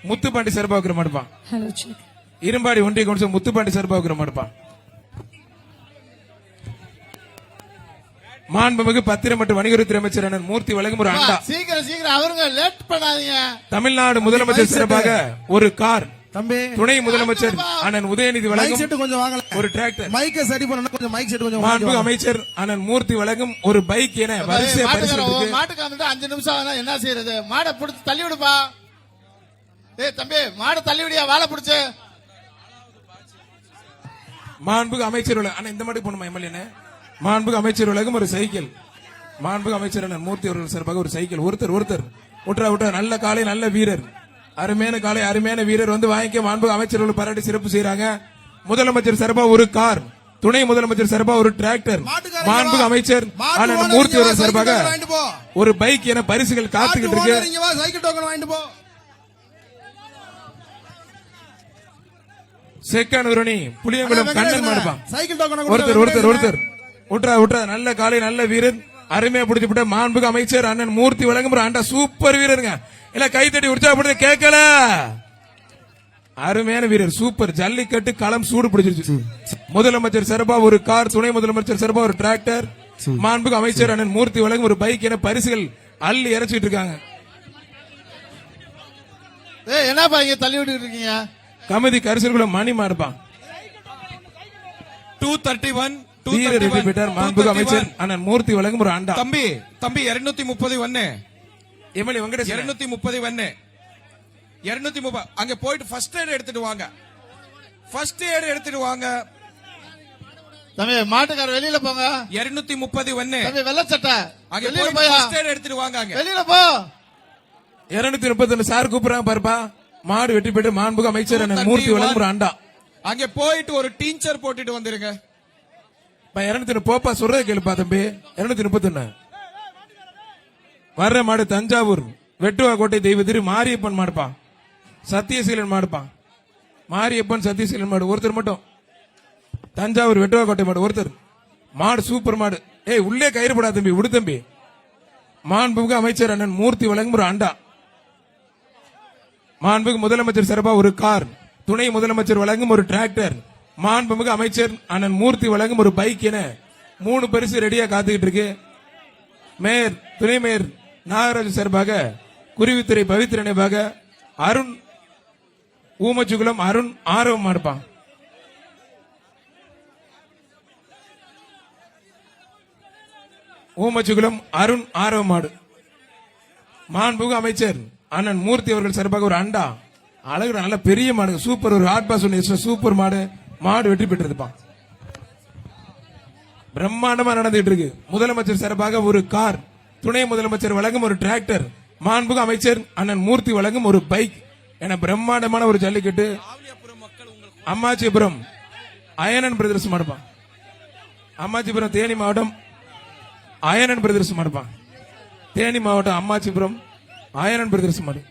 முத்துப்பாண்டி சார்பாக மாடுப்பான். Hello check. இரும்பாடி ஒன்றிய கவுன்சிலர் முத்துப்பாண்டி சார்பாக மாடுப்பான். மாண்புமிகு பத்திரம் மற்றும் வணிகத்துறை அமைச்சர் அண்ணன் மூர்த்தி வழங்கும் ஒரு அண்டா. சீக்கிரம் அவருங்க லேட் பண்ணாதீங்க. தமிழ்நாடு முதலமைச்சர் சார்பாக ஒரு கார், தம்பி துணை முதலமைச்சர் அண்ணன் உதயநிதி மைக் வழங்கும் செட் கொஞ்சம் வாங்கல. ஒரு டிராக்டர், மைக்க சரி பண்ணனும். கொஞ்சம் மைக் செட் கொஞ்சம் மாண்புமிகு வாங்க. அமைச்சர் அண்ணன் மூர்த்தி வழங்கும் ஒரு பைக் என வரிசை பரிசு மாட்டுக்கு வந்துட்டு 5 நிமிஷம் ஆனா என்ன செய்யறது? மாடை புடிச்சு தள்ளி விடுப்பா. ஏய் தம்பி, மாடை தள்ளி விடியா, வாழை புடிச்சு. மாண்புமிகு அமைச்சர் அண்ணா இந்த மாதிரி போணுமா எம்எல்ஏ? மாண்புமிகு அமைச்சர் வழங்கும் ஒரு சைக்கிள். மாண்புமிகு அமைச்சர் அண்ணன் மூர்த்தி அவர்கள் சார்பாக ஒரு சைக்கிள். ஒருத்தர் விட்டுறா. நல்ல காலை, நல்ல வீரர். அருமையான காலை, அருமையான வீரர் வந்து வாங்கிக்க. மாண்புமிகு அமைச்சர்கள் பாராட்டி சிறப்பு செய்யறாங்க. முதலமைச்சர் சார்பா ஒரு கார், துணை முதலமைச்சர் சார்பா ஒரு டிராக்டர், மாண்புமிகு அமைச்சர் அண்ணன் மூர்த்தி அவர்கள் சார்பாக ஒரு பைக் என பரிசுகள் காத்துக்கிட்டு இருக்கு. சைக்கிள் டோக்கன் வாங்கிட்டு போ. செக்கானூரணி புளியங்குளம் கண்ணன் மாடுப்பான். சைக்கிள் டோக்கன் ஒருத்தர் விட்டுறா. நல்ல காலை, நல்ல வீரர். அருமையா பிடிச்சு விட்ட மாண்புமிகு அமைச்சர் அண்ணன் மூர்த்தி வழங்கும் ஒரு ஆண்டா. சூப்பர் வீரருங்க. இல்ல கைத்தட்டி உற்சாகப்படுத்த கேட்கல. அருமையான வீரர், சூப்பர். ஜல்லிக்கட்டு களம் சூடு பிடிச்சிருச்சு. முதலமைச்சர் சார்பா ஒரு கார், துணை முதலமைச்சர் சார்பா ஒரு டிராக்டர், மாண்புமிகு அமைச்சர் அண்ணன் மூர்த்தி வழங்கும் ஒரு பைக் என பரிசுகள் அள்ளி இறைச்சிட்டு இருக்காங்க. ஏய் என்னப்பா இங்க தள்ளி விட்டுட்டு இருக்கீங்க? கமிதி கரிசல்குள்ள மணி மாடுப்பான். 231 வீரர் வெற்றி பெற்றார். மாண்புமிகு அமைச்சர் அண்ணன் மூர்த்தி வழங்கும் ஒரு ஆண்டா. தம்பி 230 எம்எல்ஏ வெங்கடேஷ் 230 230 அங்க போயிட்டு ஃபர்ஸ்ட் எய்ட் எடுத்துட்டு வாங்க. ஃபர்ஸ்ட் எய்ட் எடுத்துட்டு வாங்க. தம்பி மாட்டுக்கார வெளியில போங்க. 230 தம்பி வெள்ளை சட்டை அங்க வெளியில போயிட்டு போயா. ஃபர்ஸ்ட் எய்ட் எடுத்துட்டு வாங்க. அங்க வெளியில போ. 231 சார் கூப்பிடுறாங்க பாருப்பா. மாடு வெற்றி பெற்று மாண்புமிகு அமைச்சர் அண்ணன் மூர்த்தி வழங்கும் ஒரு ஆண்டா. அங்க போயிட்டு ஒரு டீச்சர் போட்டுட்டு வந்துருங்க. 230 போப்பா, சொல்றதை கேளுப்பா தம்பி. 231 வர்ற மாடு தஞ்சாவூர் வெட்டுவா கோட்டை தெய்வ திரு மாரியப்பன் மாடுப்பா. சத்தியசீலன் மாடுப்பா. மாரியப்பன் சத்தியசீலன் மாடு. ஒருத்தர் மட்டும் தஞ்சாவூர் வெட்டுவா கோட்டை மாடு. ஒருத்தர் மாடு சூப்பர் மாடு. ஏய் உள்ளே கயிறு போடா தம்பி, விடு தம்பி. மாண்புமிகு அமைச்சர் அண்ணன் மூர்த்தி வழங்கும் ஒரு அண்டா. மாண்புமிகு முதலமைச்சர் சார்பா ஒரு கார், துணை முதலமைச்சர் வழங்கும் ஒரு டிராக்டர், மாண்புமிகு அமைச்சர் அண்ணன் மூர்த்தி வழங்கும் ஒரு பைக் என 3 பரிசு ரெடியா காத்துக்கிட்டு இருக்கு. மேயர், துணை மேயர் நாகராஜ் சார்பாக குருவித்துறை பவித்திர நினைவாக அருண் ஊமச்சுகுளம் அருண் ஆர்வம் மாடுப்பான். ஊமச்சுகுளம் அருண் ஆர்வம் மாடு. மாண்புமிகு அமைச்சர் அண்ணன் மூர்த்தி அவர்கள் சார்பாக ஒரு அண்டா. அழகு நல்ல பெரிய மாடு, சூப்பர், ஒரு ஹாட் பாஸ் ஒன்று சூப்பர் மாடு. மாடு வெற்றி பெற்றதுப்பா. பிரம்மாண்டமா நடந்துட்டு இருக்கு. முதலமைச்சர் சார்பாக ஒரு கார், துணை முதலமைச்சர் வழங்கும் ஒரு டிராக்டர், மாண்புமிகு அமைச்சர் அண்ணன் மூர்த்தி வழங்கும் ஒரு பைக் என பிரம்மாண்டமான ஒரு ஜல்லிக்கட்டு. அம்மாச்சிபுரம் அயனன் பிரதர்ஸ் மாடுப்பா. அம்மாச்சிபுரம் தேனி மாவட்டம் அயனன் பிரதர்ஸ் மாடுப்பா. தேனி மாவட்டம் அம்மாச்சிபுரம் அயனன் பிரதர்ஸ் மாடு.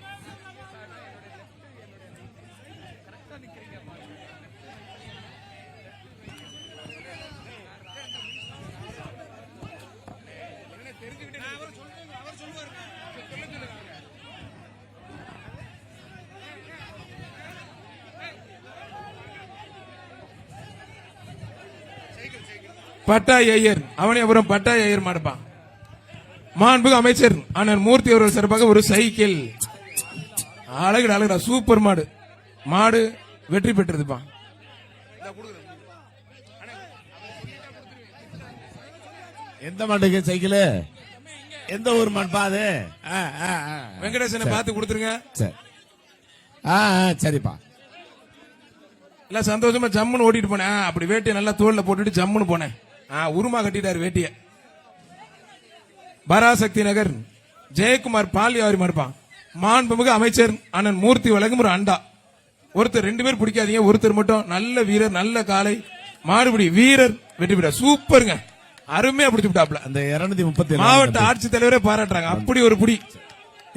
பட்டாய் ஐயர் அவனியாபுரம் பட்டாய் ஐயர் மாடுப்பா. மாண்புமிகு அமைச்சர் அண்ணன் மூர்த்தி அவர்கள் சார்பாக ஒரு சைக்கிள். அழகுடா சூப்பர் மாடு. மாடு வெற்றி பெற்றதுப்பா. எந்த மாட்டுக்கு சைக்கிள்? எந்த ஊர் மாடுப்பா அது? வெங்கடேசனை பார்த்து கொடுத்துருங்க. சரி. சரிப்பா. எல்லாம் சந்தோஷமா ஜம்முன்னு ஓட்டிட்டு போனேன். அப்படி வேட்டியை நல்லா தோல்ல போட்டுட்டு ஜம்முன்னு போனேன். உருமா கட்டிட்டாரு வேட்டிய. பராசக்தி நகர் ஜெயக்குமார் பால் வியாபாரி மாடுப்பான். மாண்புமிகு அமைச்சர் அண்ணன் மூர்த்தி வழங்கும் ஒரு அண்டா. ஒருத்தர் 2 பேர் பிடிக்காதீங்க, ஒருத்தர் மட்டும். நல்ல வீரர், நல்ல காலை மாடுபிடி வீரர் வெற்றி பெற்ற சூப்பருங்க. அருமையா பிடிச்சு விட்டாப்ல. அந்த 237 மாவட்ட ஆட்சித்தலைவரே பாராட்டுறாங்க. அப்படி ஒரு புடி.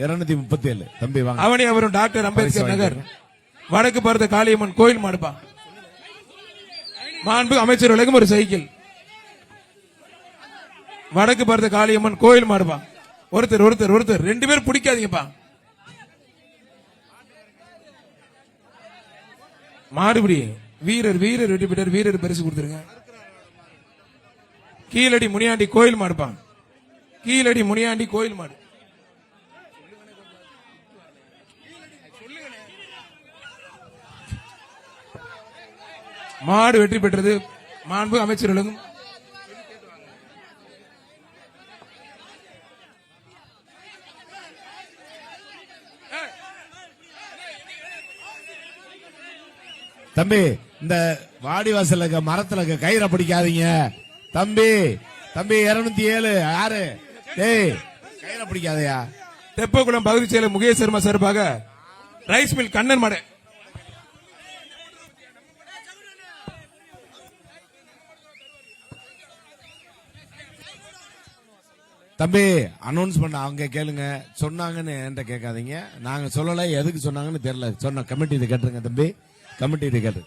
237 தம்பி வாங்க. அவனி அவரும் டாக்டர் அம்பேத்கர் நகர் வடக்கு பார்த்த காளியம்மன் கோயில் மாடுப்பா. மாண்புமிகு அமைச்சர் வழங்கும் ஒரு சைக்கிள். வடக்கு பார்த்த காளியம்மன் கோயில் மாடுப்பா. ஒருத்தர் 2 பேர் பிடிக்காதீங்கப்பா. மாடுபிடி வீரர் வெற்றி பெற்றார். வீரர் பரிசு கொடுத்துருங்க. கீழடி முனியாண்டி கோயில் மாடுப்பா. கீழடி முனியாண்டி கோயில் மாடு. மாடு வெற்றி பெற்றது. மாண்பு அமைச்சர்களும் தம்பி இந்த வாடிவாசல் மரத்துல கயிறை பிடிக்காதீங்க தம்பி. தம்பி 207 யாரு? டேய் கயிறை பிடிக்காதயா. தெப்பகுளம் பகுதி செயலர் முகேஷ் சர்மா சார்பாக ரைஸ் மில் கண்ணன் மாடு. தம்பி அனௌன்ஸ் பண்ண அவங்க கேளுங்க. சொன்னாங்கன்னு என்கிட்ட கேட்காதீங்க. நாங்க சொல்லல, எதுக்கு சொன்னாங்கன்னு தெரியல. சொன்ன கமிட்டி இதை கேட்டுருங்க தம்பி. கமிட்டி இதை கேட்டு.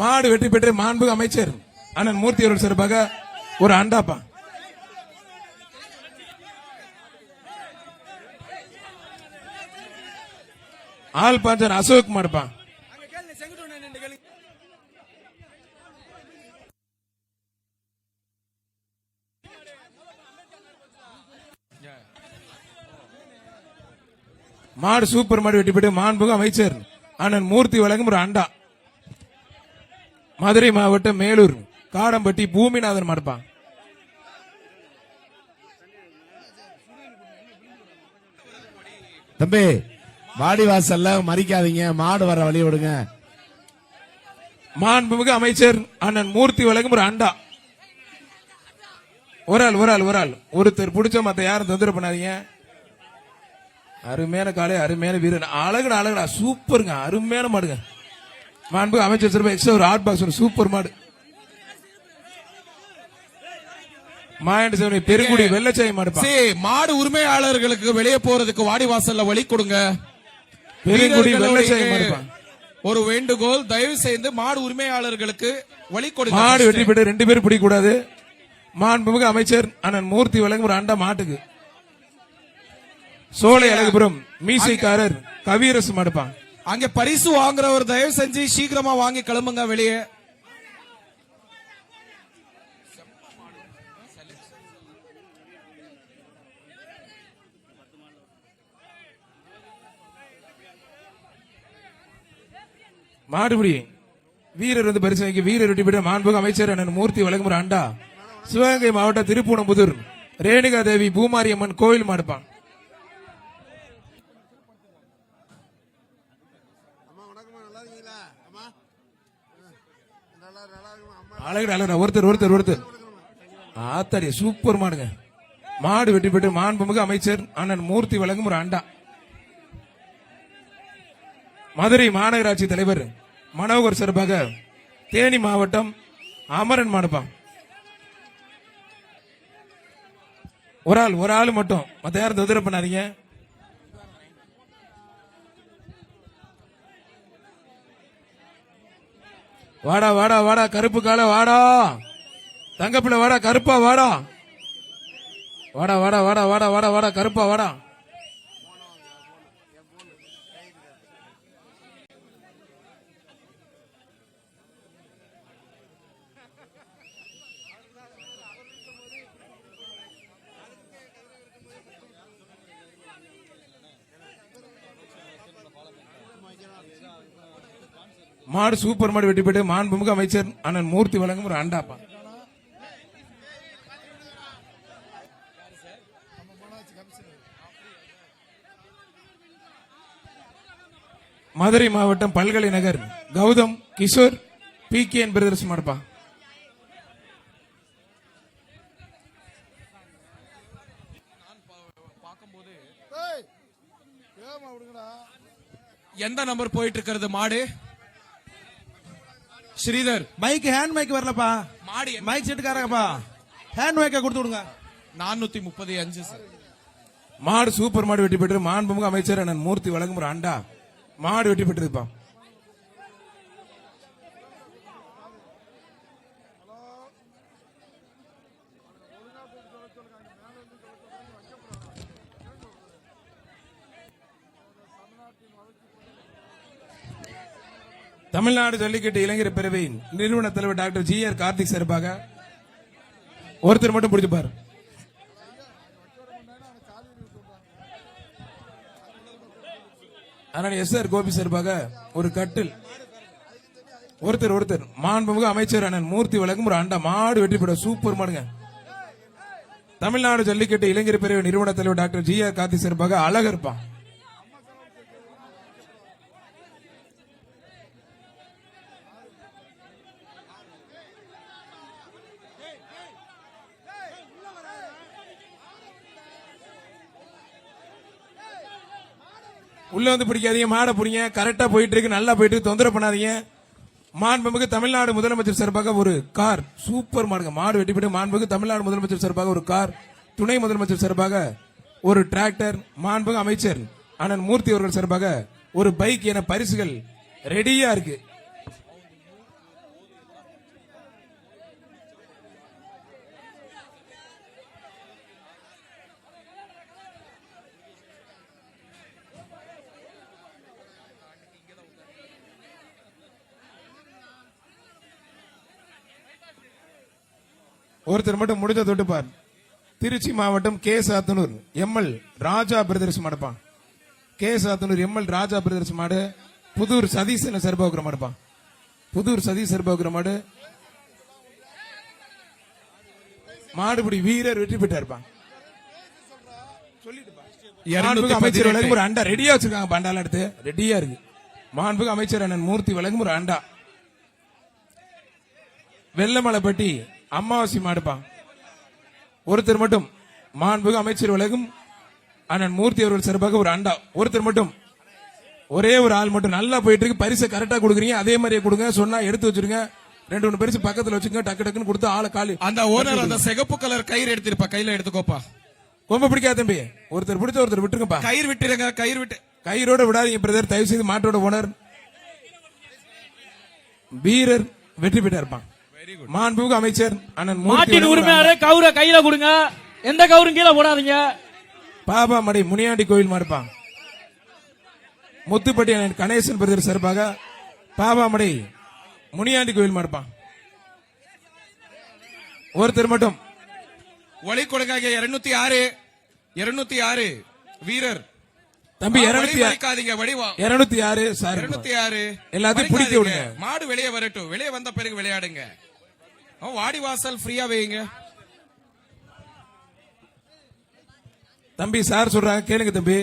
மாடு வெற்றி பெற்று மாண்புமிகு அமைச்சர் அண்ணன் மூர்த்தி அவர்கள் சார்பாக ஒரு அண்டாப்பா. ஆல் பாஞ்சர் அசோக் மாடுப்பா. மாடு சூப்பர் மாடு வெட்டி பெற்று மாண்புமிகு அமைச்சர் அண்ணன் மூர்த்தி வழங்கும் ஒரு அண்டா. மதுரை மாவட்டம் மேலூர் காடம்பட்டி பூமிநாதன் மாடுப்பான். தம்பி வாடிவாசல்ல மறிக்காதீங்க. மாடு வர வழி விடுங்க. மாண்புமிகு அமைச்சர் அண்ணன் மூர்த்தி வழங்கும் ஒரு அண்டா. ஒரு ஆள் ஒருத்தர் பிடிச்ச மத்த யாரும் தொந்தரவு பண்ணாதீங்க. அருமையான காலை, அருமையான வீரன். அழகுடா சூப்பருங்க. அருமையான மாடுங்க. மாண்புமிகு அமைச்சர் சார்பாக எக்ஸ்ட்ரா ஒரு ஹாட் பாக்ஸ், ஒரு சூப்பர் மாடு. மாயண்ட சேவனை பெருங்குடி வெள்ளச்சாய் மாடுப்பா. மாடு உரிமையாளர்களுக்கு வெளியே போறதுக்கு வாடிவாசல்ல வழி கொடுங்க. பெருங்குடி வெள்ளச்சாய் மாடுப்பா. ஒரு வேண்டுகோள், தயவு செய்து மாடு உரிமையாளர்களுக்கு வழி கொடுங்க. மாடு வெற்றி பெற்று 2 பேர் பிடிக்க கூடாது. மாண்புமிகு அமைச்சர் அண்ணன் மூர்த்தி வழங்கும் ஒரு அண்டா மாட்டுக்கு. சோலை அழகுபுரம் மீசைக்காரர் கவியரசு மாடுப்பா. அங்க பரிசு வாங்குறவர் தயவு செஞ்சு சீக்கிரமா வாங்கி கிளம்புங்க வெளியே. மாடுபிடி வீரர் வந்து பரிசு வாங்கி வீரர் வெற்றி பெற்ற மாண்புமிகு அமைச்சர் அண்ணன் மூர்த்தி வழங்கும் ஒரு அண்டா. சிவகங்கை மாவட்டம் திருப்பூணம்புதூர் ரேணுகா தேவி பூமாரியம்மன் கோயில் மாடுப்பான். அழகு ஒருத்தர் ஆத்தாடி சூப்பர் மாடுங்க. மாடு வெட்டி பெற்று மாண்புமிகு அமைச்சர் அண்ணன் மூர்த்தி வழங்கும் ஒரு அண்டா. மதுரை மாநகராட்சி தலைவர் மனோகர் சார்பாக தேனி மாவட்டம் அமரன் மாடுப்பான். ஒரு ஆள் மட்டும், மத்த யாரும் தொந்தரவு பண்ணாதீங்க. வாடா வாடா வாடா கருப்பு கால வாடா, தங்கப்பிள்ள வாடா, கருப்பா வாடா, வாடா வாடா வாடா வாடா வாடா வாடா கருப்பா வாடா. மாடு சூப்பர் மாடு வெட்டி போட்டு மாண்புமிகு அமைச்சர் அண்ணன் மூர்த்தி வழங்கும் ஒரு அண்டாப்பா. மதுரை மாவட்டம் பல்கலை நகர் கௌதம் கிஷோர் PKN பிரதர்ஸ் மாடுப்பா. எந்த நம்பர் போயிட்டு இருக்கிறது மாடு? ஸ்ரீதர் மைக் ஹேண்ட் மைக் வரலப்பா, மாடு மைக் செட்டுக்காரப்பா, ஹேண்ட் மைக்க கொடுத்து விடுங்க. 435 சார். மாடு சூப்பர் மாடு வெட்டி பெற்று மாண்புமிகு அமைச்சர் அண்ணன் மூர்த்தி வழங்கும் ஒரு அண்டா. மாடு வெட்டி பெற்றிருப்பா. தமிழ்நாடு ஜல்லிக்கட்டு இளைஞர் பேரவையின் நிறுவன தலைவர் டாக்டர் GR கார்த்திக் சார்பாக ஒருத்தர் மட்டும் பிடிச்சுப்பாரு. அதனால SR கோபி சார்பாக ஒரு கட்டில். ஒருத்தர் மாண்புமிகு அமைச்சர் அண்ணன் மூர்த்தி வழங்கும் ஒரு அண்டா. மாடு வெற்றி பெற சூப்பர் மாடுங்க. தமிழ்நாடு ஜல்லிக்கட்டு இளைஞர் பேரவை நிறுவன தலைவர் டாக்டர் GR கார்த்திக் சார்பாக அழகர்ப்பா. உள்ள வந்து பிடிக்காதீங்க, மாடை பிடிங்க. கரெக்டா போயிட்டு இருக்கு, நல்லா போயிட்டு இருக்கு, தொந்தரவு பண்ணாதீங்க. மாண்புமிகு தமிழ்நாடு முதலமைச்சர் சார்பாக ஒரு கார். சூப்பர் மாடுங்க. மாடு வெட்டி போட்டு மாண்புமிகு தமிழ்நாடு முதலமைச்சர் சார்பாக ஒரு கார், துணை முதலமைச்சர் சார்பாக ஒரு டிராக்டர், மாண்புமிகு அமைச்சர் அண்ணன் மூர்த்தி அவர்கள் சார்பாக ஒரு பைக் என பரிசுகள் ரெடியா இருக்கு. ஒருத்தர் மட்டும் முடிஞ்ச தொட்டுப்பார். திருச்சி மாவட்டம் கே சாத்தனூர் ML ராஜா பிரதர்ஸ் மாடுப்பான். கே சாத்தனூர் ML ராஜா பிரதர்ஸ் மாடு. புதூர் சதீசன் சர்பாகுர மாடுப்பான். புதூர் சதீஷ் சர்பாகுர மாடு. மாடுபிடி வீரர் வெற்றி பெற்றா இருப்பான். மாண்புமிகு அமைச்சர் வழங்கும் ஒரு அண்டா ரெடியா வச்சிருக்காங்க. பண்டால எடுத்து ரெடியா இருக்கு. மாண்புமிகு அமைச்சர் அண்ணன் மூர்த்தி வழங்கும் ஒரு அண்டா. வெள்ளமலைப்பட்டி அமாவாசி மாடுப்பான். ஒருத்தர் மட்டும் மாண்புமிகு அமைச்சர் வழங்கும் அண்ணன் மூர்த்தி அவர்கள் சார்பாக ஒரு அண்டா. ஒருத்தர் மட்டும், ஒரே ஒரு ஆள் மட்டும். நல்லா போயிட்டு இருக்கு, பரிசை கரெக்டா கொடுக்குறீங்க, அதே மாதிரியே கொடுங்க. சொன்னா எடுத்து வச்சிருங்க. 2-3 பரிசு பக்கத்துல வச்சுங்க. டக்கு டக்குன்னு கொடுத்து ஆளை காலி. அந்த ஓனர் அந்த சிகப்பு கலர் கயிறு எடுத்திருப்பா, கையில எடுத்துக்கோப்பா. ரொம்ப பிடிக்காத தம்பி, ஒருத்தர் பிடிச்ச ஒருத்தர் விட்டுருங்கப்பா. கயிறு விட்டுருங்க, கயிறோட விடாதீங்க பிரதர், தயவு செய்து. மாட்டோட ஓனர் வீரர் வெற்றி பெற்றா இருப்பான். மாண்புமிகு அமைச்சர் அண்ணன் மாட்டின் உரிமையாளர் கவுரை கையில கொடுங்க. எந்த கவுரும் கீழே போடாதீங்க. பாபா மடை முனியாண்டி கோயில் மாடுப்பான். முத்துப்பட்டி அண்ணன் கணேசன் பிரதர் சார்பாக பாபா மடை முனியாண்டி கோயில் மாடுப்பான். ஒருத்தர் மட்டும் ஒளி கொடுங்க. 206 வீரர் தம்பி. 206 சார், 206 எல்லாத்தையும் பிடிக்க விடுங்க. மாடு வெளியே வரட்டும். வெளியே வந்த பிறகு விளையாடுங்க. வாடி வாசல் ஃப்ரீயா வைங்க. தம்பி சார் சொல்றாங்க கேளுங்க தம்பி.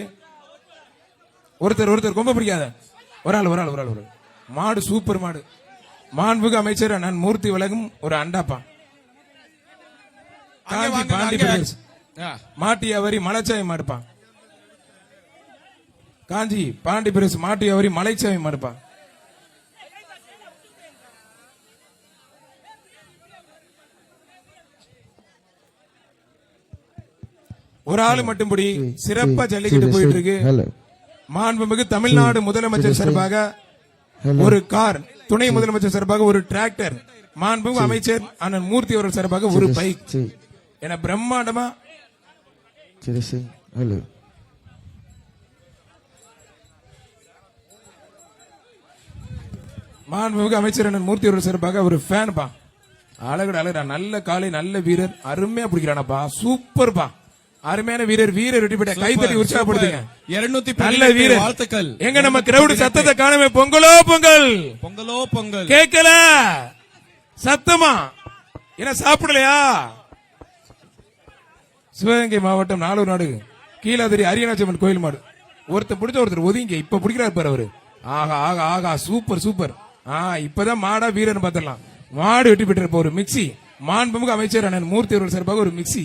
ஒருத்தர் கொம்ப பிடிக்காத. ஒரு ஆள். மாடு சூப்பர் மாடு. மாண்புமிகு அமைச்சர் அண்ணன் மூர்த்தி வழங்கும் ஒரு அண்டாப்பா. காஞ்சி பாண்டி பிரதர்ஸ் மாட்டியாவரி மலைச்சாவி மாடுப்பா. காஞ்சி பாண்டி பிரதர்ஸ் மாட்டியாவரி மலைச்சாவி மாடுப்பா. ஒரு ஆளு மட்டும்படி சிறப்பா ஜல்லிக்கட்டு போயிட்டு இருக்கு. மாண்புமிகு தமிழ்நாடு முதலமைச்சர் சார்பாக ஒரு கார், துணை முதலமைச்சர் சார்பாக ஒரு டிராக்டர், மாண்புமிகு அமைச்சர் அண்ணன் மூர்த்தி அவர்கள் சார்பாக ஒரு பைக் என பிரம்மாண்டமா மாண்புமிகு அமைச்சர் அண்ணன் மூர்த்தி அவர்கள் சார்பாக ஒரு ஃபேன் பா. அழகுடா நல்ல காலை, நல்ல வீரர், அருமையா பிடிக்கிறானப்பா, சூப்பர்பா, அருமையான வீரர். வெற்றி பெற்ற கைத்தட்டி உற்சாகப்படுத்துங்க. 218 நல்ல வீரர். வாழ்த்துக்கள். எங்க நம்ம கிரவுட் சத்தத்தை காணவே. பொங்கலோ பொங்கல் கேட்கல சத்தமா. என்ன சாப்பிடலையா? சிவகங்கை மாவட்டம் நாலூர் நாடு கீழாதிரி அரியநாச்சியம்மன் கோயில் மாடு. ஒருத்தர் பிடிச்ச ஒருத்தர் ஒதுங்க. இப்ப பிடிக்கிறார் பாரு அவரு. ஆகா சூப்பர். இப்பதான் மாடா வீரர் பாத்திரலாம். மாடு வெட்டி பெற்ற ஒரு மிக்சி. மாண்புமிகு அமைச்சர் அண்ணன் மூர்த்தி அவர்கள் சார்பாக ஒரு மிக்சி.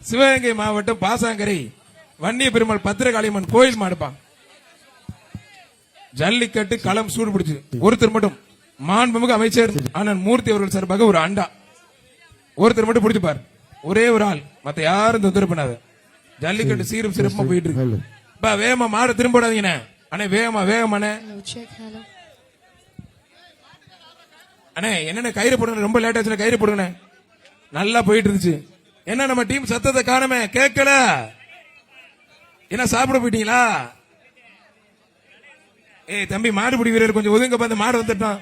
சிவகங்கை மாவட்டம் பாசாங்கரை வன்னிய பெருமாள் பத்திரகாளியம்மன் கோயில் மாடுப்பான். ஜல்லிக்கட்டு களம் சூடு பிடிச்சு. ஒருத்தர் மட்டும் மாண்புமிகு அமைச்சர் அண்ணன் மூர்த்தி அவர்கள் சார்பாக ஒரு அண்டா. ஒருத்தர் மட்டும் பிடிச்சுப்பார். ஒரே ஒரு ஆள், மத்த யாரும் தொந்தரவு பண்ணாத. ஜல்லிக்கட்டு சீரும் சிறப்பா போயிட்டு இருக்கு. வேகமா மாடு திரும்ப விடாதீங்க அண்ணே. வேகமாண்ணே. அண்ணே என்னென்ன கயிறு போடுங்க. ரொம்ப லேட் ஆச்சுன்னா கயிறு போடுங்க. நல்லா போயிட்டு இருந்துச்சு. என்ன நம்ம டீம் சத்தத்தை காணமே, கேட்கல. என்ன சாப்பிட போயிட்டீங்களா? தம்பி மாடுபிடி வீரர் கொஞ்சம் ஒதுங்க. பார்த்து மாடு வந்துட்டான்.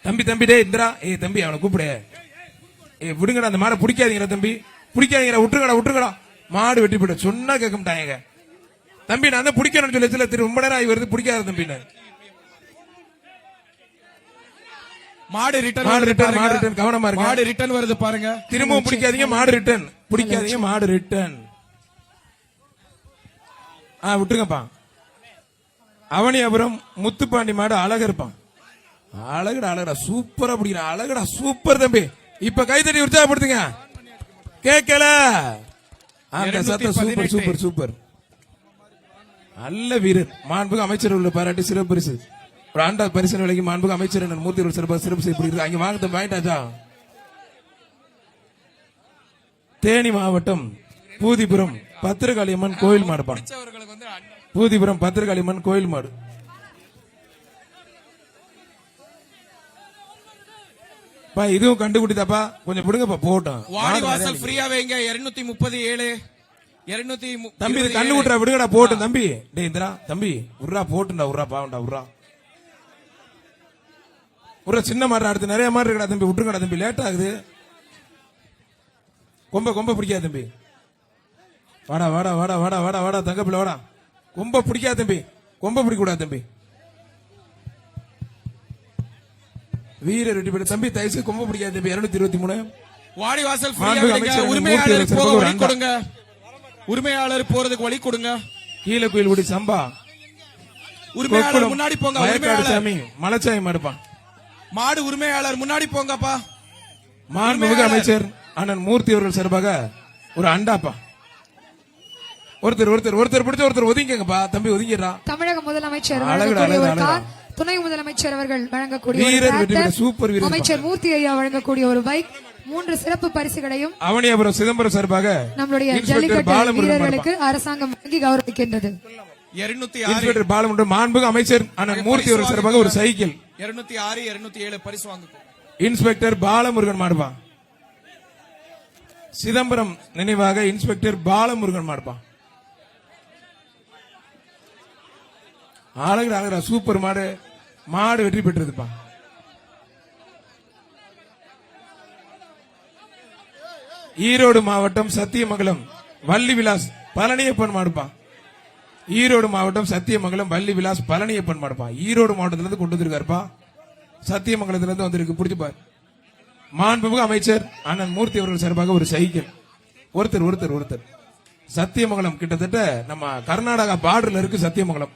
தம்பி டே இந்திரா. தம்பி அவனை கூப்பிடு. விடுங்கடா அந்த மாடை. பிடிக்காதீங்கடா தம்பி, பிடிக்காதீங்கடா. விட்டுருங்கடா. மாடு வெட்டி போயிட சொன்னா கேட்க மாட்டாங்க. தம்பி நான் தான் பிடிக்கணும்னு சொல்லி திரு ரொம்ப நேரம் ஆகி வருது. பிடிக்காத தம்பி. மாடு ரிட்டர்ன் கவனமா இருக்கு. மாடு ரிட்டர்ன் வருது பாருங்க. திரும்பவும் பிடிக்காதீங்க. மாடு ரிட்டர்ன். விட்டுருங்கப்பா. அவனியாபுரம் முத்துப்பாண்டி மாடு அழகா இருப்பான். அழகுடா சூப்பரா பிடிக்கிற. அழகுடா சூப்பர் தம்பி. இப்ப கைத்தட்டி உற்சாகப்படுத்துங்க. கேட்கல அந்த சத்தம். சூப்பர். நல்ல வீரர். மாண்புமிகு அமைச்சர் உள்ள பாராட்டி சிறப்பு பரிசு ஒரு ஆண்டா பரிசு விலைக்கு மாண்புமிகு அமைச்சர் மூர்த்தி சிறப்பு செய்யப்படுகிறது. அங்க வாங்க வாங்கிட்டாச்சா? தேனி மாவட்டம் பூதிபுரம் பத்திரகாளியம்மன் கோயில் மாடுப்பான். பூதிபுரம் பத்திரகாளியம்மன் கோயில் மாடு. இதுவும் கண்டுபிடித்தாப்பா. கொஞ்சம் விடுங்கப்பா போட்டோம். வாடிவாசல் ஃப்ரீயா வைங்க. 237 தம்பி இது கண்ணு விட்டுறா. விடுங்கடா போட்டும் தம்பி. டே இந்திரா தம்பி உர்ரா போட்டுண்டா. உர்ரா பாவண்டா. உர்ரா சின்ன மாடு. அடுத்து நிறைய மாடு இருக்கடா தம்பி. விட்டுருங்கடா தம்பி. லேட் ஆகுது. கொம்ப பிடிக்காது தம்பி. வாடா தங்கப்பிள்ள வாடா. கொம்ப பிடிக்காது தம்பி. கொம்ப பிடிக்க கூடாது தம்பி. வீரர் வெட்டி பெற்ற தம்பி. தயசு கொம்ப பிடிக்காது தம்பி. 223 வாடிவாசல் உரிமையாளர் போக வழி கொடுங்க. உரிமையாளர் போறதுக்கு வழி கொடுங்க. கீழ கோயில் குடி சம்பா உரிமையாளர் முன்னாடி போங்க. சாமி மலைச்சாமி மாடுப்பான். மாடு உரிமையாளர் முன்னாடி போங்கப்பா. மாண்புமிகு அமைச்சர் அண்ணன் மூர்த்தி அவர்கள் சார்பாக ஒரு அண்டாப்பா. ஒருத்தர் பிடிச்ச ஒருத்தர் ஒதுங்கப்பா. தம்பி ஒதுங்கிடா. தமிழக முதலமைச்சர் வழங்கக்கூடிய ஒரு கார், துணை முதலமைச்சர் அவர்கள் வழங்கக்கூடிய சூப்பர் வீரர் அமைச்சர் மூர்த்தி ஐயா வழங்கக்கூடிய ஒரு பைக், 3 சிறப்பு பரிசுகளையும் அவனியாபுரம் சிதம்பரம் சார்பாக நம்முடைய ஜல்லிக்கட்டு வீரர்களுக்கு அரசாங்கம் வழங்கி கௌரவிக்கின்றது. 206 பாலமுருகன் மாண்புமிகு அமைச்சர் அண்ணன் மூர்த்தி அவர்கள் சார்பாக ஒரு சைக்கிள். 206 207 பரிசு வாங்க. இன்ஸ்பெக்டர் பாலமுருகன் மாடுப்பா. சிதம்பரம் நினைவாக இன்ஸ்பெக்டர் பாலமுருகன் மாடுப்பா. அழகுடா சூப்பர் மாடு வெற்றி பெற்றதுப்பா. ஈரோடு மாவட்டம் சத்தியமங்கலம் வள்ளி விலாஸ் பழனியப்பன் மாடுப்பா. ஈரோடு மாவட்டம் சத்தியமங்கலம் வள்ளி விலாஸ் பழனியப்பன் மாடுப்பா. ஈரோடு மாவட்டத்திலிருந்து கொண்டு வந்திருக்காருப்பா. சத்தியமங்கலத்திலிருந்து வந்திருக்கு. பிடிச்சுப்பார். மாண்புமிகு அமைச்சர் அண்ணன் மூர்த்தி அவர்கள் சார்பாக ஒரு சைக்கிள். ஒருத்தர் சத்தியமங்கலம் கிட்டத்தட்ட நம்ம கர்நாடகா பார்டர்ல இருக்கு சத்தியமங்கலம்.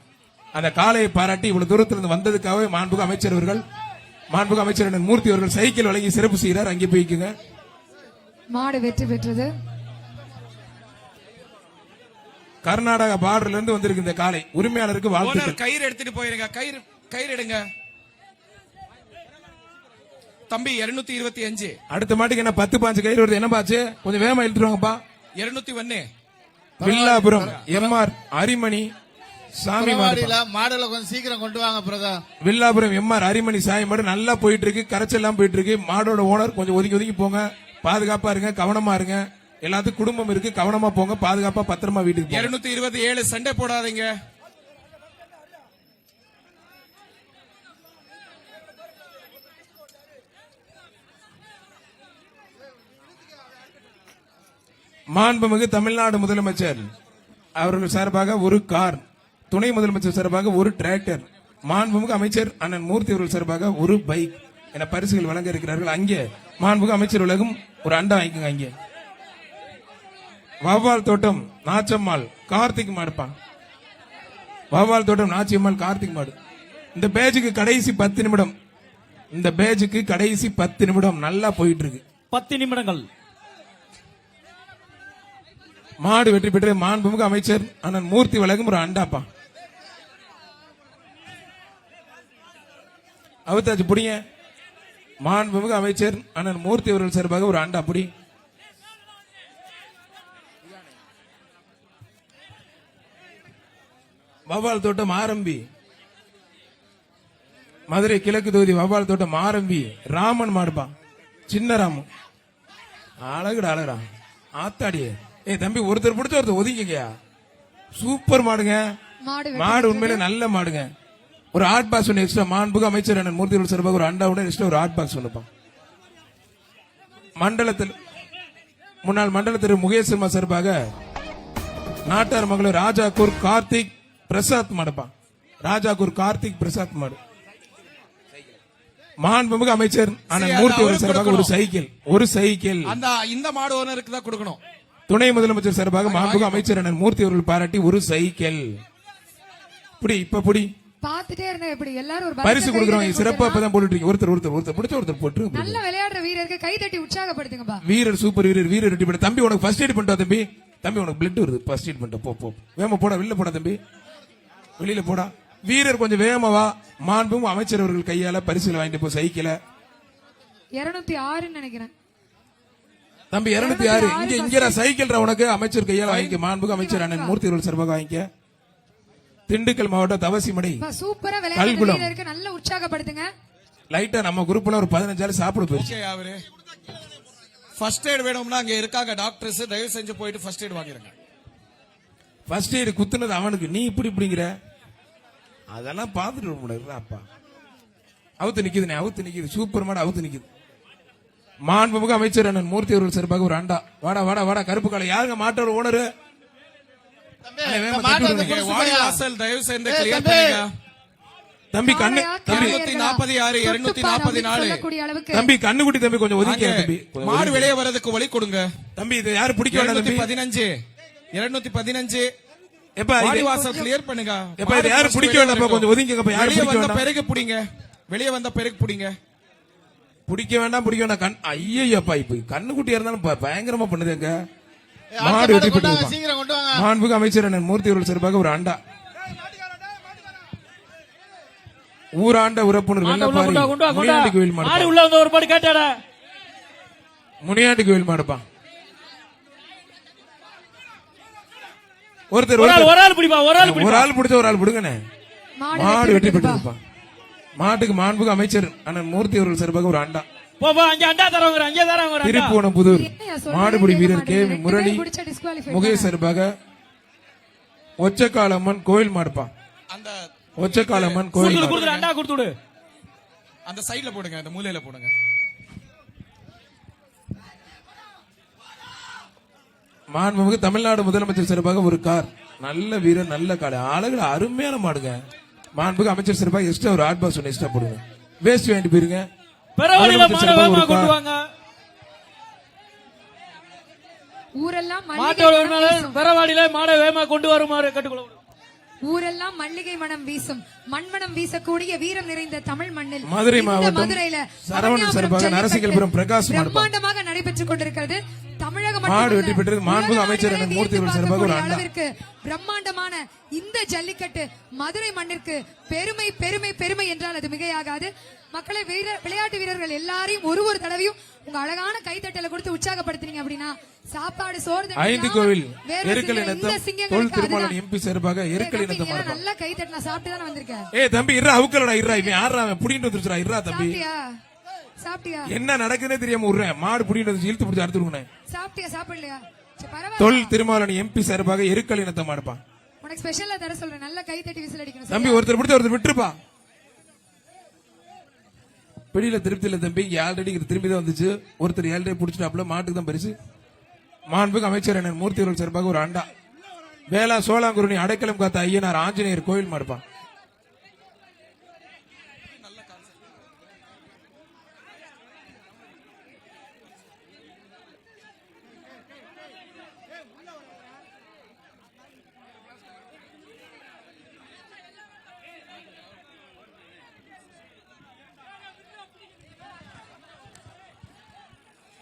அந்த காலையை பாராட்டி இவ்வளவு தூரத்திலிருந்து வந்ததுக்காகவே மாண்புமிகு அமைச்சர் அவர்கள் மாண்புமிகு அமைச்சர் அண்ணன் மூர்த்தி அவர்கள் சைக்கிள் வழங்கி சிறப்பு செய்கிறார். அங்கே போய்க்குங்க. மாடு வெற்றி பெற்றது. கர்நாடகா பார்டர்ல இருந்து வந்திருக்கு இந்த காலை. உரிமையாளருக்கு வாழ்த்துக்கள். ஓனர் கயிறு எடுத்துட்டு போயிருங்க. கயிறு எடுங்க தம்பி. 225 அடுத்த மாட்டுக்கு என்ன 10-15 கயிறு வருது. என்ன பாச்சு? கொஞ்சம் வேகமா இழுத்துருவாங்கப்பா. 201 வில்லாபுரம் எம்ஆர் அரிமணி சாமி மாடு. மாடல கொஞ்சம் சீக்கிரம் கொண்டு வாங்க பிரதர். வில்லாபுரம் எம்ஆர் அரிமணி சாமி மாடு நல்லா போயிட்டு இருக்கு. கரைச்செல்லாம் போயிட்டு இருக்கு. மாடோட ஓனர் கொஞ்சம் ஒதுங்கி போங்க. பாதுகாப்பா இருங்க, கவனமா இருங்க. எல்லாத்துக்கும் குடும்பம் இருக்கு, கவனமா போங்க. பாதுகாப்பா பத்திரமா வீட்டுக்கு போங்க. 227 சண்டை போடாதீங்க. மாண்புமிகு தமிழ்நாடு முதலமைச்சர் அவர்கள் சார்பாக ஒரு கார், துணை முதலமைச்சர் சார்பாக ஒரு டிராக்டர், மாண்புமிகு அமைச்சர் அண்ணன் மூர்த்தி அவர்கள் சார்பாக ஒரு பைக் என பரிசுகள் வழங்க இருக்கிறார்கள். அங்கே மாண்புமிகு அமைச்சர் உலகம் ஒரு அண்டா வாங்கிக்கோங்க. அங்கே வவ்வால் தோட்டம் நாச்சம்மாள் கார்த்திக் மாடுப்பான். வவ்வால் தோட்டம் நாச்சியம்மாள் கார்த்திக் மாடு. இந்த பேஜுக்கு கடைசி 10 நிமிடம். இந்த பேஜுக்கு கடைசி 10 நிமிடம். நல்லா போயிட்டு இருக்கு. 10 நிமிடங்கள். மாடு வெற்றி பெற்று மாண்புமிகு அமைச்சர் அண்ணன் மூர்த்தி வழங்கும் ஒரு அண்டாப்பா. அவுத்தாச்சு புடிங்க. மாண்புமிகு அமைச்சர் அண்ணன் மூர்த்தி அவர்கள் சார்பாக ஒரு அண்டா புடி. வவ்வால் தோட்டம் ஆரம்பி, மதுரை கிழக்கு தொகுதி வவ்வால் தோட்டம் ஆரம்பி ராமன் மாடுப்பா. சின்ன ராமன் அழகுடா ஆத்தாடியே. தம்பி ஒருத்தர் பிடிச்ச ஒருத்தர் ஒதுங்கிங்கயா. சூப்பர் மாடுங்க. மாடு உண்மையிலே நல்ல மாடுங்க. ஒரு ஹாட் பாக்ஸ் ஒன்று எக்ஸ்ட்ரா. மாண்புமிகு அமைச்சர் அண்ணன் மூர்த்தி அவர்கள் சார்பாக ஒரு அண்டாவுடன் எக்ஸ்ட்ரா ஒரு ஹாட் பாக்ஸ் ஒன்றுப்பா. மண்டலத்தில் முன்னாள் மண்டல திரு முகேஷ் சர்மா சார்பாக நாட்டார் மங்களூர் ராஜாக்கூர் கார்த்திக் பிரசாத் மாடுப்பா. ராஜாக்கூர் கார்த்திக் பிரசாத் மாடு. மாண்புமிகு அமைச்சர் அண்ணன் மூர்த்தி அவர்கள் சார்பாக ஒரு சைக்கிள். இந்த மாடு ஓனருக்கு தான் கொடுக்கணும். துணை முதலமைச்சர் சார்பாக மாண்புமிகு அமைச்சர் அண்ணன் மூர்த்தி அவர்கள் பாராட்டி ஒரு சைக்கிள். புடி பாத்துட்டே இருந்தா எப்படி எல்லாரும் ஒரு பரிசு கொடுக்குறோம். சிறப்பா இப்பதான் போட்டுட்டு இருக்கீங்க. ஒருத்தர் பிடிச்ச ஒருத்தர் போட்டு நல்ல விளையாடுற வீரருக்கு கை தட்டி உற்சாகப்படுத்துங்கப்பா. வீரர் சூப்பர் வீரர் வெட்டி போட. தம்பி உனக்கு ஃபர்ஸ்ட் எய்ட் பண்ணிட்டா தம்பி. உனக்கு பிளட் வருது. ஃபர்ஸ்ட் எய்ட் பண்ணிட்ட. போ வேகமா போடா. வெளியில போடா தம்பி. வெளியில போடா. வீரர் கொஞ்சம் வேகமாவா. மாண்புமிகு அமைச்சர் அவர்கள் கையால பரிசுல வாங்கிட்டு போ சைக்கிள. 206 நினைக்கிறேன் தம்பி. 206 இங்க சைக்கிள் உனக்கு அமைச்சர் கையால வாங்கிக்க. மாண்புமிகு அமைச்சர் அண்ணன் மூர்த்தி அவர்கள் சார்பாக வாங்கிக்க. திண்டுக்கல் மாவட்டம் தவசிமடை சூப்பரா விளையாடுற வீரருக்கு நல்ல உற்சாகப்படுத்துங்க. லைட்டா நம்ம குரூப்ல ஒரு 15 ஆள் சாப்பிட போயிடுச்சு. அவரு ஃபர்ஸ்ட் எய்ட் வேணும்னா அங்க இருக்காங்க டாக்டர்ஸ். தயவு செஞ்சு போயிட்டு ஃபர்ஸ்ட் எய்ட் வாங்கிருங்க. ஃபர்ஸ்ட் எய்ட் குத்துனது அவனுக்கு. நீ இப்படிங்கிற அதெல்லாம் பாத்துட்டு முடியாது. அப்பா அவுத்து நிக்குது. சூப்பர் மாடு அவுத்து நிக்குது. மாண்புமிகு அமைச்சர் அண்ணன் மூர்த்தி அவர்கள் சார்பாக ஒரு அண்டா. வாடா கருப்பு காலை. யாருங்க மாட்டோட ஓனரு? தயவு செய்து கிளியர் பண்ணுங்க தம்பி. கண்ணு தம்பி 246 244 தம்பி. கண்ணுக்குட்டி தம்பி கொஞ்சம் ஒதுக்கி தம்பி. மாடு வெளியே வரதுக்கு வழி கொடுங்க தம்பி. இது யாரு பிடிக்க வேண்டாம் தம்பி. 215 எப்பா வாசல் கிளியர் பண்ணுங்க. எப்பா இது யாரு பிடிக்க வேண்டாம். கொஞ்சம் ஒதுங்கிங்கப்பா. யாரு பிடிக்க வேண்டாம். பிறகு பிடிங்க. வெளியே வந்த பிறகு பிடிங்க. பிடிக்க வேண்டாம். ஐயப்பா இப்ப கண்ணுக்குட்டியா இருந்தாலும் பயங்கரமா பண்ணுதுங்க. மாடு வெட்டி போட்டு சீக்கிரம் கொண்டு வாங்க. மாண்புமிகு அமைச்சர் அண்ணன் மூர்த்தி அவர்கள் சார்பாக ஒரு அண்டா. ஊராண்ட உறப்புனர் வெள்ளப்பாரி முனியாண்டி கோயில் மாடு. உள்ள வந்து ஒரு பாடு கேட்டாடா. முனியாண்டி கோயில் மாடுப்பா. ஒருத்தர் ஒரு ஆள் பிடிப்பா. ஒரு ஆள் பிடிச்ச ஒரு ஆள் பிடுங்கண்ணே. மாடு வெட்டி போட்டு மாட்டுக்கு மாண்புமிகு அமைச்சர் அண்ணன் மூர்த்தி அவர்கள் சார்பாக ஒரு அண்டா. திருப்புவனம்புதூர் மாடுபிடி வீரர் கே முரளி முகேஷ் சார்பாக ஒச்சக்காலம்மன் கோயில் மாடுப்பா. அந்த ஒச்சக்காலம்மன் கோயில் அந்த சைடுல போடுங்க. அந்த மூலையில போடுங்க. மாண்புமிகு தமிழ்நாடு முதலமைச்சர் சார்பாக ஒரு கார். நல்ல வீரர் நல்ல காலை அழகுல அருமையான மாடுங்க. மாண்புமிகு அமைச்சர் சார்பாக எக்ஸ்ட்ரா ஒரு ஹாட் பாக்ஸ் ஒன்று எக்ஸ்ட்ரா போடுங்க. வேஸ்ட் வாங்கிட்டு போயிருங்க. பெறவாடியில முதலமைச்சர் மாட சார்பாக வேகமா ஒரு கொண்டு கார். வாங்க. ஊரெல்லாம் மல்லிகை மாட்டோட மனம் உரிமையாளர் வீசும். பெறவாடியில மாட வேகமா கொண்டு வருமாறு கேட்டுக்கொள்கிறோம். ஊரெல்லாம் மல்லிகை மனம் வீசும், மண்மனம் வீசக்கூடிய வீரம் நிறைந்த தமிழ் மண்ணில் மதுரை இந்த மாவட்டம் மதுரையில சரவணன் சார்பாக ஜல்லிக்கட்டு நரசிங்கபுரம் பிரகாஷ் மாடுபா. பிரம்மாண்டமாக நடைபெற்றுக் கொண்டிருக்கிறது. தமிழகம் மாடு மட்டுமல்ல, வெற்றி பெற்றது. மாண்புமிகு உலக அமைச்சர் அளவிலே மூர்த்தி வியந்து அவர்கள் சார்பாக ஒரு பார்க்கக்கூடிய அண்டா. அளவிற்கு பிரம்மாண்டமான இந்த ஜல்லிக்கட்டு மதுரை மண்ணிற்கு பெருமை பெருமை பெருமை என்றால் அது மிகையாகாது. மக்களை விளையாட்டு வீரர்கள் எல்லாரையும் ஒரு தடவையும் உங்க அழகான கைத்தட்டல கொடுத்து உற்சாகப்படுத்தினீங்க அப்படின்னா சாப்பாடு சோறு தண்ணி ஐந்து இல்லாம கோவில் வேர்வை எருக்கல் சிந்துற இந்த இனத்தம் சிங்கங்களுக்கு தொல் திருமாவளவன் அதுதான். எம்பி சார்பாக எருக்கல் தம்பி, இனத்தம் இதெல்லாம் மாடுபா. நல்லா கை தட்டினா சாப்பிட்டு தானே வந்திருக்கேன். ஏய் தம்பி இருறா அவுக்கலடா இருறா இவன் யாரா அவன் புடிட்டு வந்துருச்சுடா இருறா தம்பி. சாப்பிட்டியா சாப்பிட்டியா என்ன நடக்குதுன்னே தெரியாம விடுறேன். மாடு புடிட்டு வந்து இழுத்து பிடிச்சி அடுத்து விடுனேன். சாப்பிட்டியா சாப்பிடலையா? சரி, பரவாயில்ல. தொல் திருமாவளவன் எம்பி சார்பாக எருக்கல் இனத்தம் மாடுப்பா. உனக்கு ஸ்பெஷலா தர சொல்றேன். நல்லா கை தட்டி விசில் அடிக்கணும். தம்பி ஒருத்தர் பிடிச்ச ஒருத்தர் விட்டுருப்பா. வெளியில திருப்தி இல்ல தம்பி, ஆல்ரெடி திரும்பி தான் வந்துச்சு. ஒருத்தர் ஏழரை பிடிச்சிட்டாப்ல, மாட்டுக்கு தான் பரிசு. மாண்புமிகு அமைச்சர் அண்ணன் மூர்த்தி அவர்கள் சார்பாக ஒரு அண்டா. வேளா சோழாங்குருணி அடைக்கலம் காத்த ஐயனார் ஆஞ்சநேயர் கோயில் மாடுப்பா.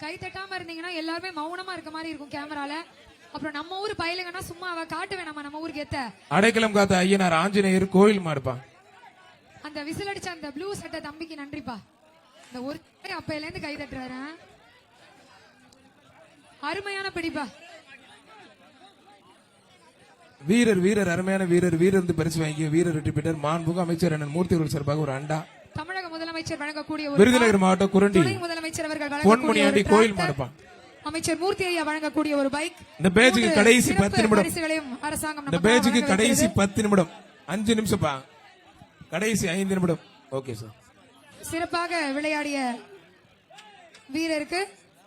கை தட்டாம இருந்தீங்கன்னா எல்லாருமே மௌனமா இருக்க மாதிரி இருக்கும் கேமரால. அப்புறம் நம்ம ஊர் பயிலுங்கன்னா சும்மா அவ காட்ட வேணாமா நம்ம ஊருக்கு ஏத்த. அடைக்கலம் காத்த ஐயனார் ஆஞ்சநேயர் கோயில் மாடுப்பா. அந்த விசில் அடிச்ச அந்த ப்ளூ சட்டை தம்பிக்கு நன்றிப்பா. இந்த ஒரு அப்பையில இருந்து கை தட்டுறாரு. அருமையான பிடிப்பா. வீரர் வீரர் அருமையான வீரர் வீரர் வந்து பரிசு வாங்கி வீரர் வெற்றி பெற்றார். மாண்புமிகு அமைச்சர் அண்ணன் மூர்த்தி அவர்கள் சார்பாக ஒரு அண்டா. தமிழக முதலமைச்சர் வழங்கக்கூடிய ஒரு விருதுநகர் மாவட்டம் குரண்டி துணை முதலமைச்சர் அவர்கள் பொன்முனியாண்டி வழங்கக்கூடிய ஒரு கோயில் டிராக்டர். மாடுப்பா. அமைச்சர் மூர்த்தி ஐயா வழங்கக்கூடிய ஒரு பைக். இந்த பேஜுக்கு மூன்று கடைசி சிறப்பு 10 நிமிடம். பரிசுகளையும் அரசாங்கம் இந்த நமக்காக பேஜுக்கு வழங்க கடைசி இருக்கிறது. 10 நிமிடம் 5 நிமிஷம்ப்பா. கடைசி 5 நிமிடம். Okay sir. சிறப்பாக விளையாடிய வீரருக்கு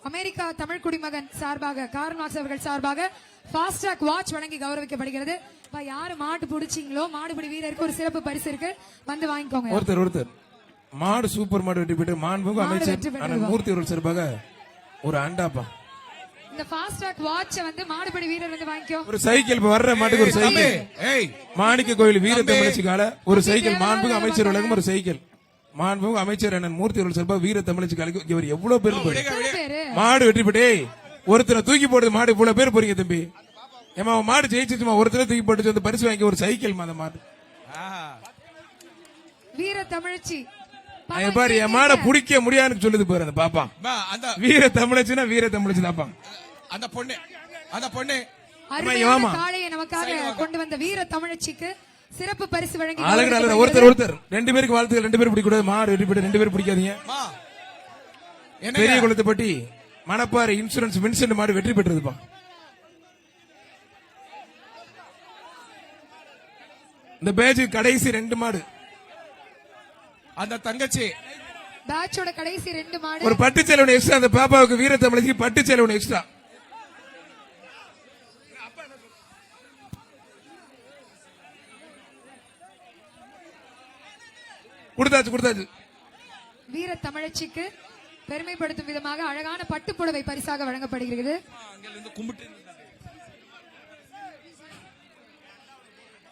அமெரிக்கா தமிழ் குடிமகன் சார்பாக கார்மாக்ஸ் அவர்கள் சார்பாக ஃபாஸ்ட் ட்ராக் வாட்ச் வழங்கி கௌரவிக்கப்படுகிறது. யாரு மாடு பிடிச்சிங்களோ மாடுபிடி வீரருக்கு ஒரு சிறப்பு பரிசு இருக்கு, வந்து வாங்கிக்கோங்க. ஒருத்தர் மாடு சூப்பர் மாடு வெற்றி பெற்று மாண்புமிகு மாடு அமைச்சர் வெற்றி பெற்றது. அண்ணன் மூர்த்தி அவர்கள் சார்பாக ஒரு அண்டாப்பா. இந்த ஃபாஸ்ட் ட்ராக் வாட்ச வந்து மாடுபிடி வீரர் வந்து வாங்கிக்கோ. ஒரு சைக்கிள் இப்ப வர்ற மாட்டுக்கு ஒரு சைக்கிள். ஏய் மாணிக்க கோயில் வீர தமிழச்சிக்கால ஒரு சைக்கிள். மாண்புமிகு அமைச்சர் வழங்கும் ஒரு சைக்கிள். மாண்புமிகு அமைச்சர் அண்ணன் மூர்த்தி அவர்கள் சார்பாக வீர தமிழச்சிக்காலுக்கு இவர் எவ்வளவு பேர் எத்தனை பேரு? மாடு வெற்றி பெற்றே ஒருத்தரை தூக்கி போடுறது மாடு இவ்வளவு பேர் போறீங்க தம்பி. ஏமா மாடு ஜெயிச்சுமா ஒருத்தரை தூக்கி போட்டு வந்து பரிசு வாங்கி ஒரு சைக்கிள் அந்த மாடு. வீர தமிழச்சி அவன் பாரு என் மாடை பிடிக்க முடியாதுன்னு சொல்லுது பாரு அந்த பாப்பா. அந்த வீர தமிழச்சினா வீர தமிழச்சி தாப்பா. அந்த பொண்ணு அருமையான ஆமா. காளையை நமக்காக கொண்டு வந்த வீர தமிழச்சிக்கு சிறப்பு பரிசு வழங்கி அழகு அழகு. ஒருத்தர் 2 பேருக்கு வாழ்த்துக்கள். 2 பேர் பிடிக்க கூடாது. மாடு வெற்றி பெற்று 2 பேர் பிடிக்காதீங்க. பெரிய குளத்துப்பட்டி மணப்பாறை இன்சூரன்ஸ் வின்சென்ட் மாடு வெற்றி பெற்றதுப்பா. இந்த பேட்ச் கடைசி 2 மாடு. அந்த தங்கச்சி பேட்சோட கடைசி 2 மாடு. ஒரு பட்டு சேலை எக்ஸ்ட்ரா. அந்த பாப்பாவுக்கு வீர தமிழச்சிக்கு பட்டு சேலை எக்ஸ்ட்ரா. கொடுத்தாச்சு. வீர தமிழச்சிக்கு பெருமைப்படுத்தும் விதமாக அழகான பட்டு புடவை பரிசாக வழங்கப்படுகிறது.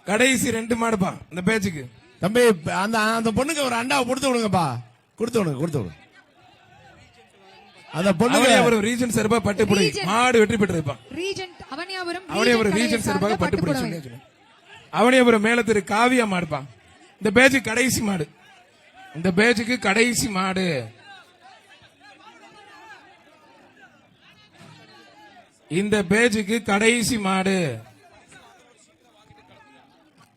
கடைசி 2 மாடுப்பா இந்த பேட்சுக்கு. தம்பி அந்த பொண்ணுக்கு ஒரு அண்டாவை கொடுத்து விடுங்கப்பா. கொடுத்து விடுங்க. அந்த பொண்ணுக்கு ஒரு ரீஜன் சார்பா பட்டு புடவை Region. மாடு வெற்றி பெற்றதுப்பா. ரீஜென்ட் அவனியாபுரம் அவனியாபுரம் ரீஜன் சார்பாக பட்டு புடவை. அவனியாபுரம் மேல திரு காவியா மாடுப்பா. இந்த பேட்சுக்கு கடைசி மாடு. இந்த பேட்சுக்கு கடைசி மாடு. இந்த பேட்சுக்கு கடைசி மாடு.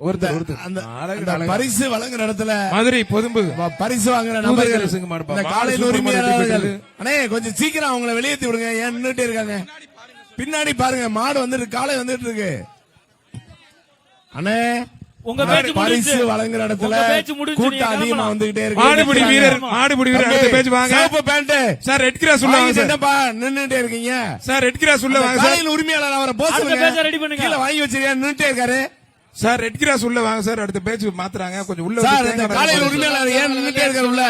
ஒருத்தர் அந்த அழகு அழகு. பரிசு வழங்குற இடத்துல மதுரை பொதும்பு பரிசு வாங்குற தூதர் நபர்கள் கரிசுங்க மாடுப்பா. இந்த மாடு காலையில் சூப்பர் உரிமையாளர்கள் மாடு அண்ணே கொஞ்சம் சீக்கிரம் அவங்கள வெளியேற்றி விடுங்க. ஏன் நின்னுட்டே இருக்காங்க? பின்னாடி பாருங்க மாடு வந்துட்டு காலை வந்துட்டு இருக்கு. அண்ணே உங்க பேச்சு பரிசு முடிஞ்சு. வழங்குற இடத்துல உங்க பேச்சு முடிஞ்சு. கூட்டம் நீங்க அதிகமா கிளம்பலாம். வந்துகிட்டே இருக்கு. மாடுபிடி வீரர் அடுத்த பேஜ் வாங்க சிவப்பு பேண்ட் சார். ரெட் கிராஸ் உள்ள வாங்க சார். என்னப்பா நின்னுட்டே இருக்கீங்க? சார் ரெட் கிராஸ் உள்ள வாங்க சார். காலையில் உரிமையாளர் அவரை போஸ் அடுத்த பண்ணுங்க. பேஜை ரெடி பண்ணுங்க. கீழே வாங்கி வச்சிருக்கேன் நின்னுட்டே இருக்காரு. சார் ரெட் கிராஸ் உள்ள வாங்க சார். அடுத்த பேஜ் மாத்துறாங்க கொஞ்சம் உள்ள சார் வந்து இந்த காலையில் உரிமையாளர் ஏன் நின்னுட்டே இருக்காரு உள்ள?